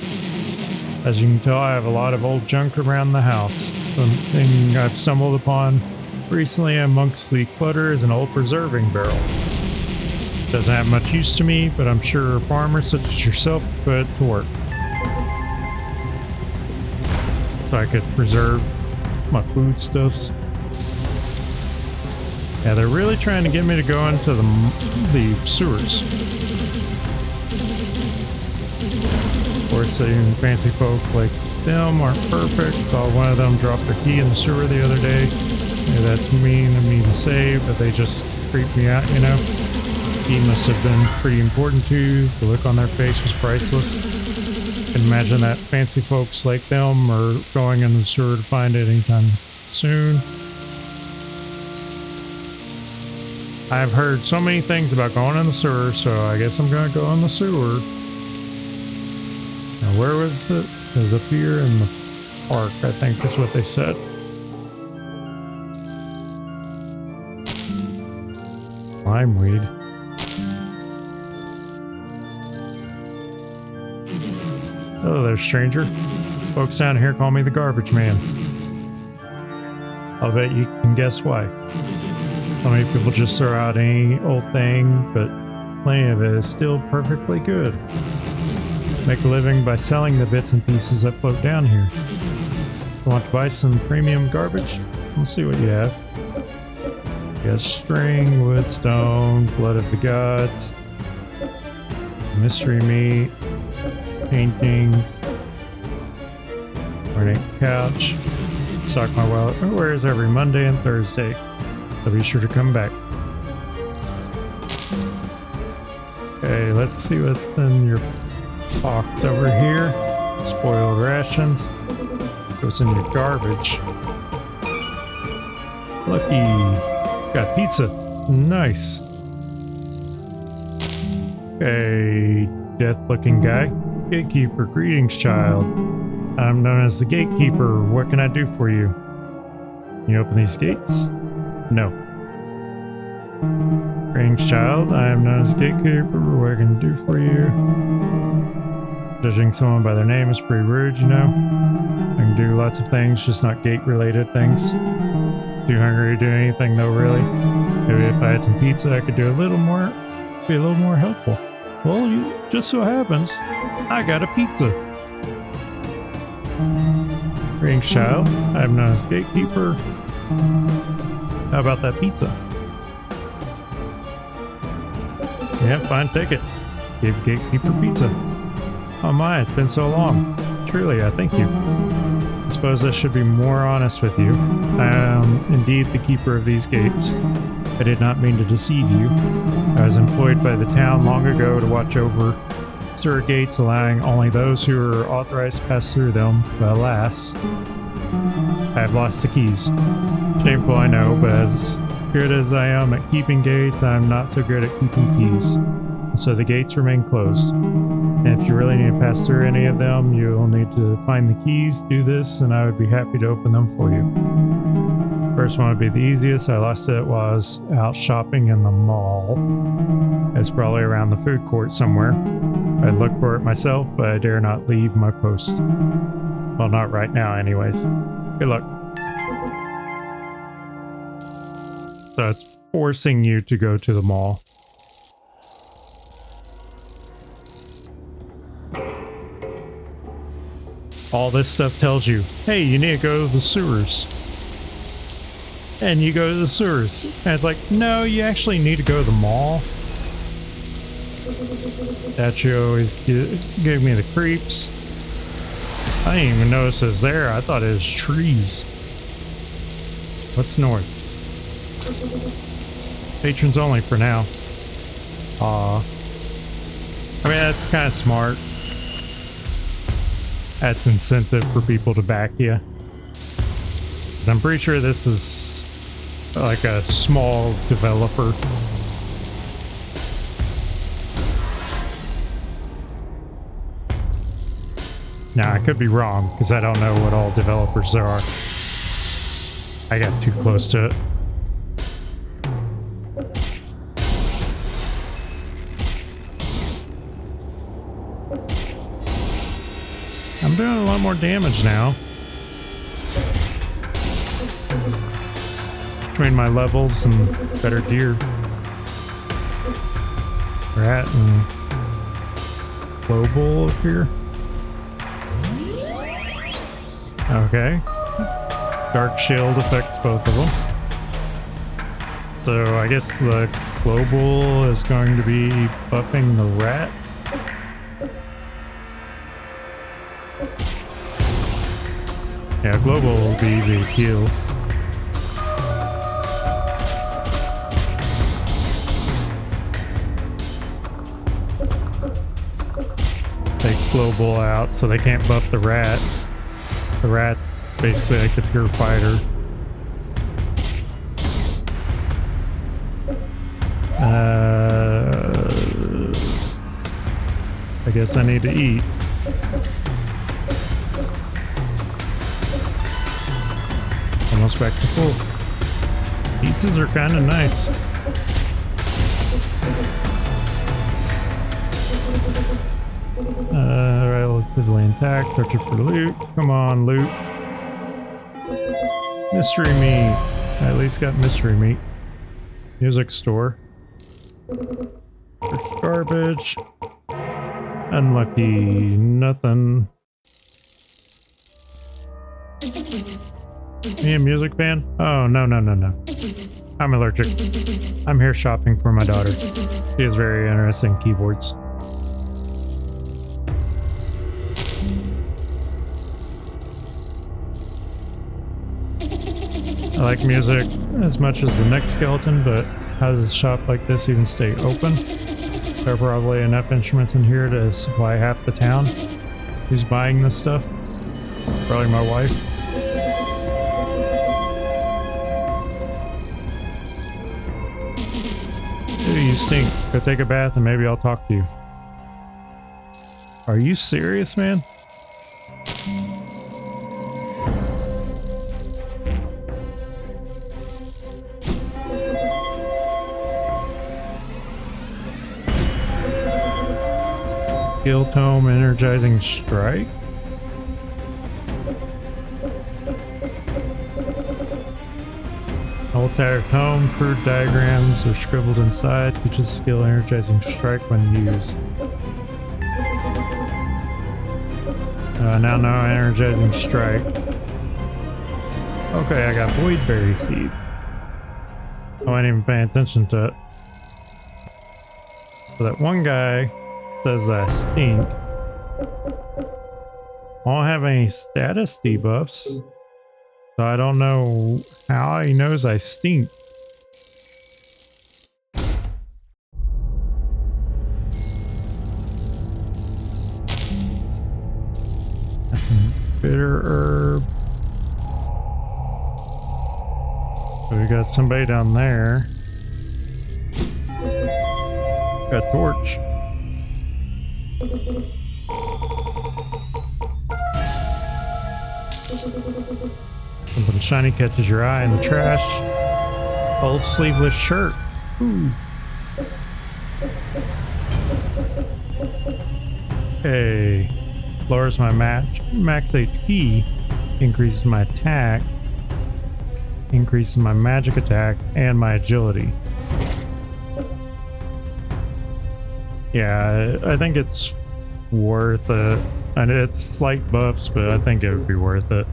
Speaker 1: As you can tell, I have a lot of old junk around the house. Something I've stumbled upon recently amongst the clutter is an old preserving barrel. Doesn't have much use to me, but I'm sure farmers such as yourself could put it to work. So I could preserve my foodstuffs. Yeah, they're really trying to get me to go into the sewers. Of course, fancy folk like them aren't perfect. Saw one of them drop their key in the sewer the other day. Maybe that's mean of me to say, but they just creep me out, you know? Key must have been pretty important to you. The look on their face was priceless. I can imagine that fancy folks like them are going in the sewer to find it anytime soon. I've heard so many things about going in the sewer, so I guess I'm gonna go in the sewer. Now where was it? It was up here in the park, I think is what they said. Limeweed. Hello there, stranger. Folks down here call me the garbage man. I'll bet you can guess why. So many people just throw out any old thing, but plenty of it is still perfectly good. Make a living by selling the bits and pieces that float down here. Want to buy some premium garbage? Let's see what you have. You got string, wood, stone, blood of the gods, mystery meat, paintings, ornate couch, stock my wallet. Where's every Monday and Thursday? So be sure to come back. Okay, let's see what's in your box over here. Spoiled rations. What's in your garbage? Lucky. Got pizza. Nice. Okay, death-looking guy. Gatekeeper, greetings, child. I'm known as the gatekeeper. What can I do for you? Can you open these gates? No. Greetings, child. I am known as gatekeeper. What can I do for you? Judging someone by their name is pretty rude, you know. I can do lots of things, just not gate-related things. Too hungry to do anything though, really. Maybe if I had some pizza, I could do a little more, be a little more helpful. Well, just so happens, I got a pizza. Greetings, child. I'm known as gatekeeper. How about that pizza? Yeah, fine, take it. Gave the gatekeeper pizza. Oh my, it's been so long. Truly, I thank you. I suppose I should be more honest with you. I am indeed the keeper of these gates. I did not mean to deceive you. I was employed by the town long ago to watch over sewer gates, allowing only those who are authorized to pass through them. But alas, I have lost the keys. Shameful, I know, but as good as I am at keeping gates, I'm not so good at keeping keys. And so the gates remain closed. And if you really need to pass through any of them, you'll need to find the keys, do this, and I would be happy to open them for you. First one would be the easiest. I lost it while I was out shopping in the mall. It's probably around the food court somewhere. I'd look for it myself, but I dare not leave my post. Well, not right now anyways. Good luck. So it's forcing you to go to the mall. All this stuff tells you, hey, you need to go to the sewers. And you go to the sewers. And it's like, no, you actually need to go to the mall. That you always gave me the creeps. I didn't even notice it was there. I thought it was trees. What's north? Patrons only for now. Aw. I mean, that's kind of smart. That's incentive for people to back you. 'Cause I'm pretty sure this is like a small developer. Now, I could be wrong, because I don't know what all developers there are. I got too close to it. I'm doing a lot more damage now. Between my levels and better gear. Rat and global up here. Okay. Dark shield affects both of them. So I guess the global is going to be buffing the rat. Yeah, global will be easy to kill. Take global out so they can't buff the rat. The rat's basically like the pure fighter. I guess I need to eat. almost back to full. Pizzas are kind of nice. Relatively intact. Searching for loot. Come on, loot. Mystery meat. I at least got mystery meat. Music store. Search garbage. Unlucky. Nothing. Me a music fan? Oh, no. I'm allergic. I'm here shopping for my daughter. She has very interesting keyboards. I like music as much as the next skeleton, but how does a shop like this even stay open? There are probably enough instruments in here to supply half the town. Who's buying this stuff? Probably my wife. Ew, you stink. Go take a bath and maybe I'll talk to you. Are you serious, man? Skill tome, energizing strike. Old tattered tome, crude diagrams are scribbled inside. Teaches skill energizing strike when used. Now no energizing strike. Okay, I got voidberry seed. I wasn't even paying attention to it. So that one guy says I stink. I don't have any status debuffs, so I don't know how he knows I stink. Bitter herb. So we got somebody down there. Got a torch. Something shiny catches your eye in the trash. Old sleeveless shirt. Ooh. Okay. Lowers my max HP. Increases my attack. Increases my magic attack and my agility. Yeah, I think it's worth it. And it's slight buffs, but I think it would be worth it.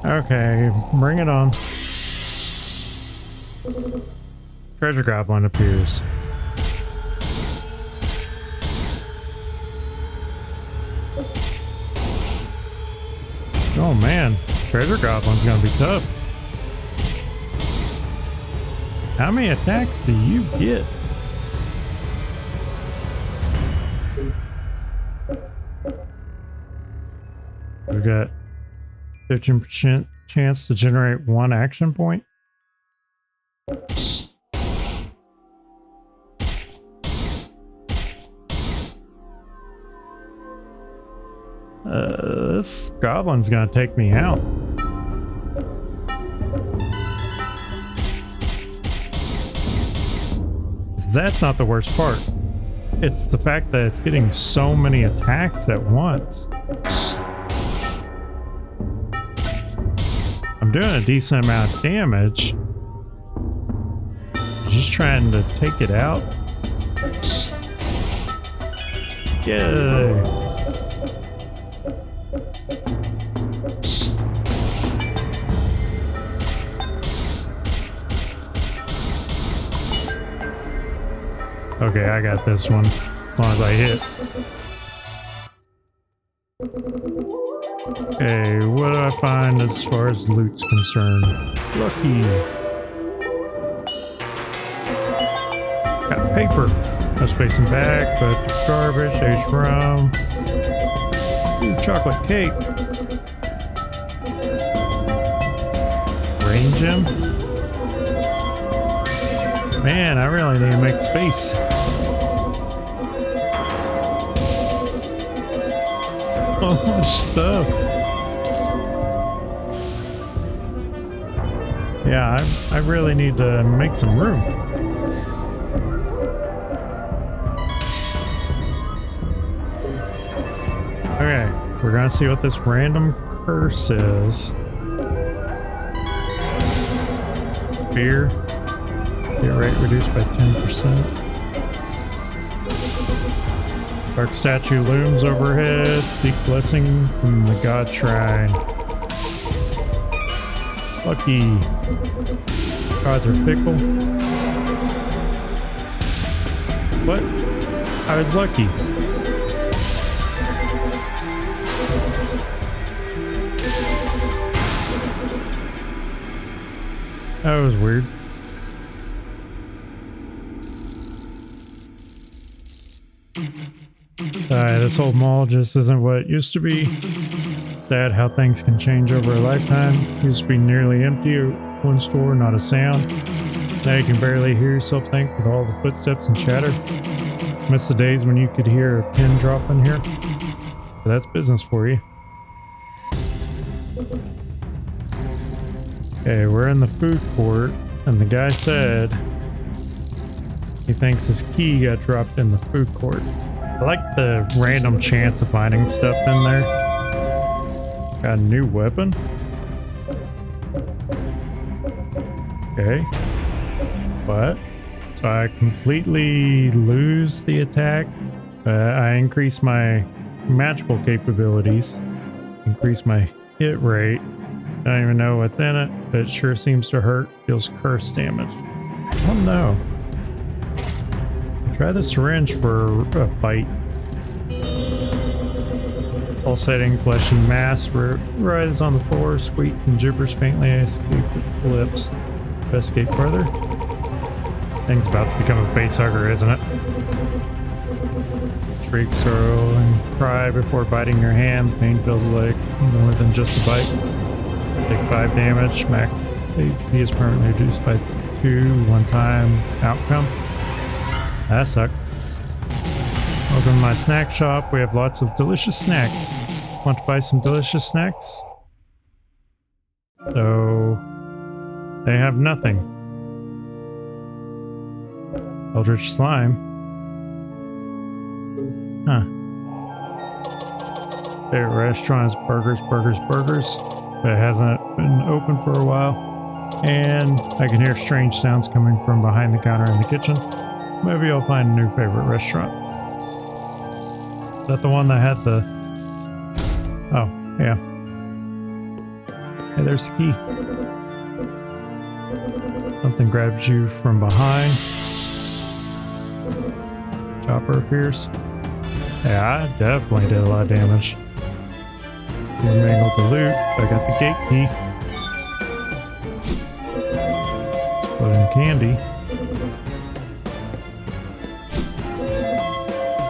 Speaker 1: Okay, bring it on. Treasure goblin appears. Oh man, treasure goblin's gonna be tough. How many attacks do you get? We got 15% chance to generate one action point. This goblin's gonna take me out. That's not the worst part. It's the fact that it's getting so many attacks at once. I'm doing a decent amount of damage. Just trying to take it out. Yay! Okay, I got this one. As long as I hit. Okay, what do I find as far as loot's concerned? Lucky. Got paper. No space in bag, but garbage, aged rum. Ooh, chocolate cake. Rain gem. Man, I really need to make space. So much stuff. Yeah, I really need to make some room. Okay, we're gonna see what this random curse is. Fear. Hit rate reduced by 10%. Dark statue looms overhead. Seek blessing from the god shrine. Lucky. Gods are fickle. What? I was lucky. That was weird. This old mall just isn't what it used to be. Sad how things can change over a lifetime. Used to be nearly empty. One store, not a sound. Now you can barely hear yourself think with all the footsteps and chatter. Miss the days when you could hear a pin drop in here. But that's business for you. Okay, we're in the food court, and the guy said he thinks his key got dropped in the food court. I like the random chance of finding stuff in there. Got a new weapon. Okay. What? So I completely lose the attack. I increase my magical capabilities. Increase my hit rate. I don't even know what's in it, but it sure seems to hurt. Deals curse damage. I don't know. Try the syringe for a fight. Pulsating flesh and mass writhes on the floor, squeaks and gibbers faintly. I escape with lips. Escape further. Thing's about to become a face hugger, isn't it? Shriek, sorrow, and cry before biting your hand. Pain feels like more than just a bite. Take 5 damage. Max HP is permanently reduced by 2. One-time outcome. That sucked. Welcome to my snack shop. We have lots of delicious snacks. Want to buy some delicious snacks? So they have nothing. Eldritch slime. Huh. Favorite restaurant is burgers. But it hasn't been open for a while. And I can hear strange sounds coming from behind the counter in the kitchen. Maybe I'll find a new favorite restaurant. Is that the one that had the... Oh, yeah. Hey, there's the key. Something grabs you from behind. Chopper appears. Yeah, I definitely did a lot of damage. Didn't mangle the loot, but I got the gate key. Exploding candy.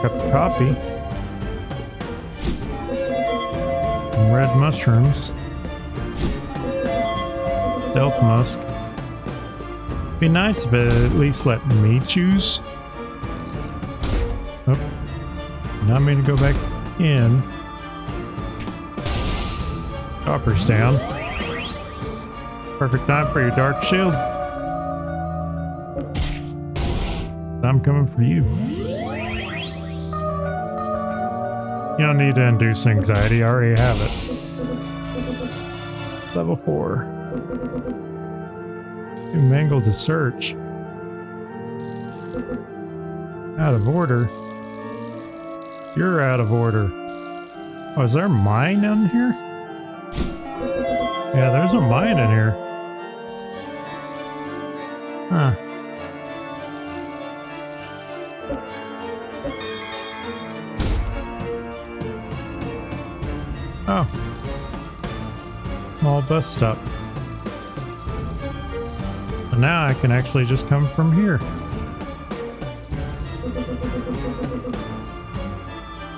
Speaker 1: Cup of coffee. And red mushrooms. Stealth musk. Be nice if it at least let me choose. Oh. Not mean to go back in. Chopper's down. Perfect time for your dark shield. I'm coming for you. You don't need to induce anxiety, I already have it. Level 4. You mangled the search. Out of order. You're out of order. Oh, is there a mine in here? Yeah, there's a mine in here. Huh. Oh. Small bus stop. So now I can actually just come from here.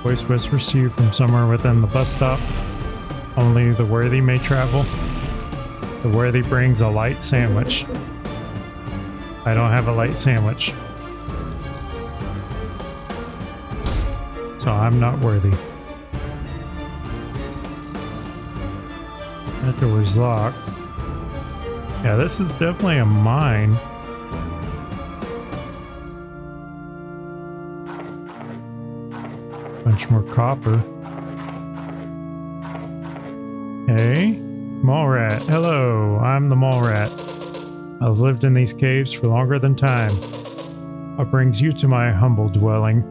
Speaker 1: Voice whispers to you from somewhere within the bus stop. Only the worthy may travel. The worthy brings a light sandwich. I don't have a light sandwich. So I'm not worthy. That door is locked. Yeah, this is definitely a mine. Bunch more copper. Hey, mole rat. Hello, I'm the mole rat. I've lived in these caves for longer than time. What brings you to my humble dwelling?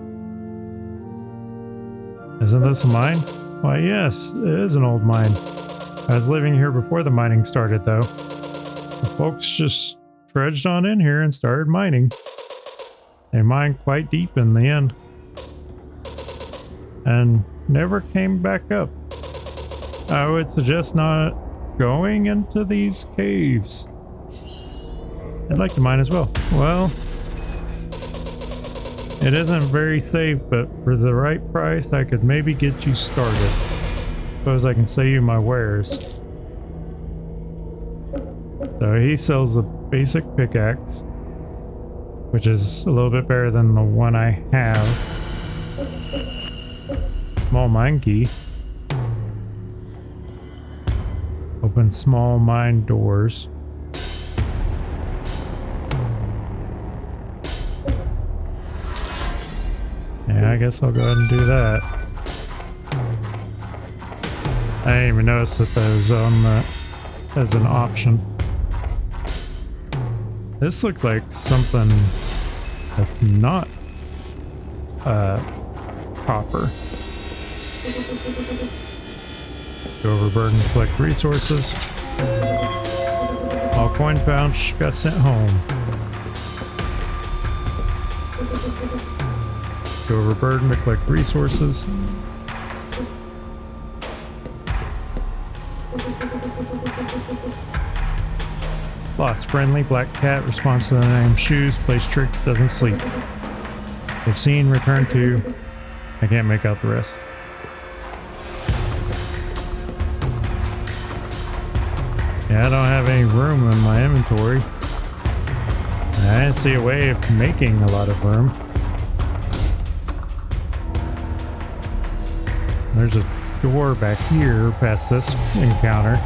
Speaker 1: Isn't this a mine? Why, yes, it is an old mine. I was living here before the mining started, though. The folks just trudged on in here and started mining. They mined quite deep in the end. And never came back up. I would suggest not going into these caves. I'd like to mine as well. Well, it isn't very safe, but for the right price, I could maybe get you started. Suppose I can sell you my wares. So he sells the basic pickaxe, which is a little bit better than the one I have. Small mine key. Open small mine doors. Yeah, I guess I'll go ahead and do that. I didn't even notice that that was on the as an option. This looks like something that's not copper. Go over burden to collect resources. All coin pouch got sent home. Go over burden to collect resources. Lost friendly black cat responds to the name shoes, plays tricks, doesn't sleep. If seen, return to. I can't make out the rest. Yeah, I don't have any room in my inventory. I didn't see a way of making a lot of room. There's a door back here past this encounter.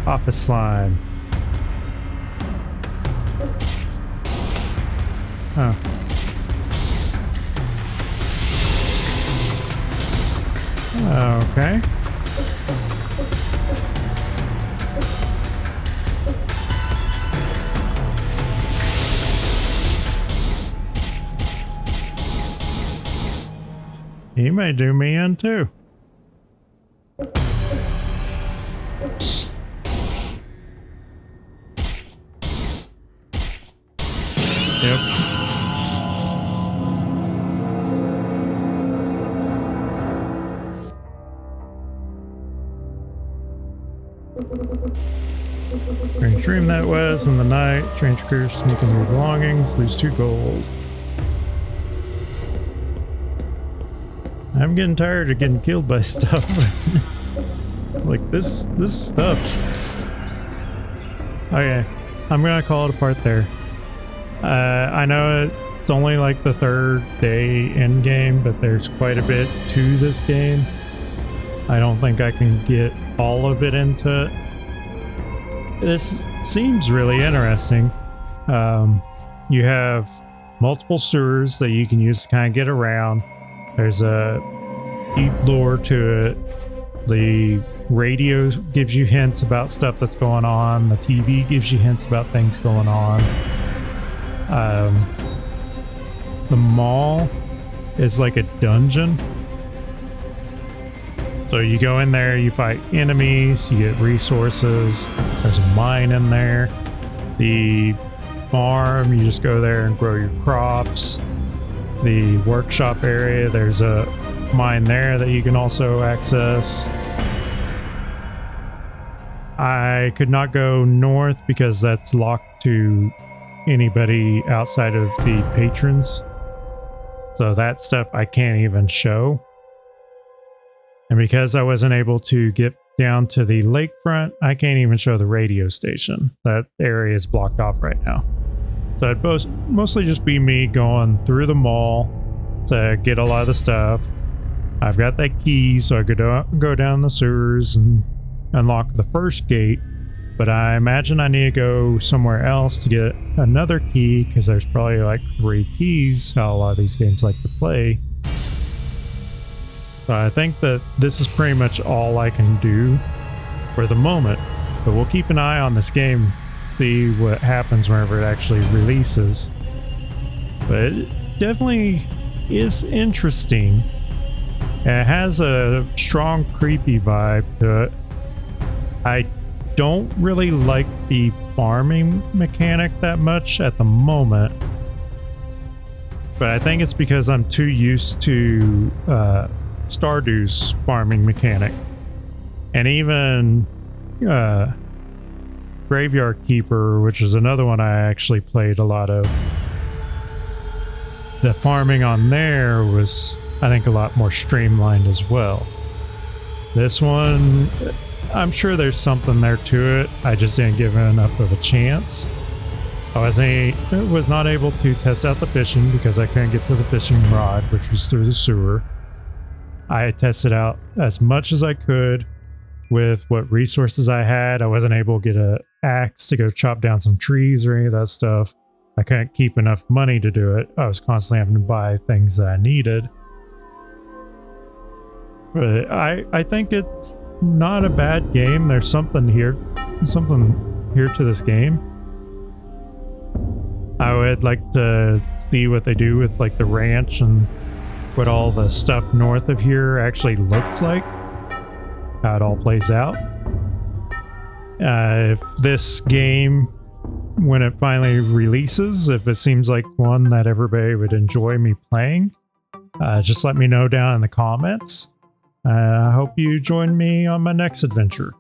Speaker 1: Office slime. Oh. Okay. He may do me in too. Yep. Strange dream that was in the night. Strange creatures sneak into your belongings. Lose 2 gold. I'm getting tired of getting killed by stuff. Like this stuff. Okay, I'm gonna call it a part there. I know it's only like the 3rd day in game, but there's quite a bit to this game. I don't think I can get all of it into it. This seems really interesting. You have multiple sewers that you can use to kind of get around. There's a deep lore to it. The radio gives you hints about stuff that's going on. The TV gives you hints about things going on. The mall is like a dungeon. So you go in there, you fight enemies, you get resources. There's a mine in there. The farm, you just go there and grow your crops. The workshop area, there's a mine there that you can also access. I could not go north because that's locked to anybody outside of the patrons. So that stuff I can't even show. And because I wasn't able to get down to the lakefront, I can't even show the radio station. That area is blocked off right now. So it'd mostly just be me going through the mall to get a lot of the stuff. I've got that key, so I could go down the sewers and unlock the first gate, but I imagine I need to go somewhere else to get another key because there's probably like 3 keys how a lot of these games like to play. So I think that this is pretty much all I can do for the moment, but we'll keep an eye on this game, see what happens whenever it actually releases. But it definitely is interesting. It has a strong creepy vibe to it. I don't really like the farming mechanic that much at the moment, but I think it's because I'm too used to Stardew's farming mechanic. And even Graveyard Keeper, which is another one I actually played a lot of, the farming on there was, I think, a lot more streamlined as well. This one, I'm sure there's something there to it. I just didn't give it enough of a chance. I was not able to test out the fishing because I couldn't get to the fishing rod, which was through the sewer. I tested out as much as I could with what resources I had. I wasn't able to get an axe to go chop down some trees or any of that stuff. I couldn't keep enough money to do it. I was constantly having to buy things that I needed. But I think it's not a bad game. There's something here to this game. I would like to see what they do with like the ranch and what all the stuff north of here actually looks like, how it all plays out. If this game, when it finally releases, if it seems like one that everybody would enjoy me playing, just let me know down in the comments. I hope you join me on my next adventure.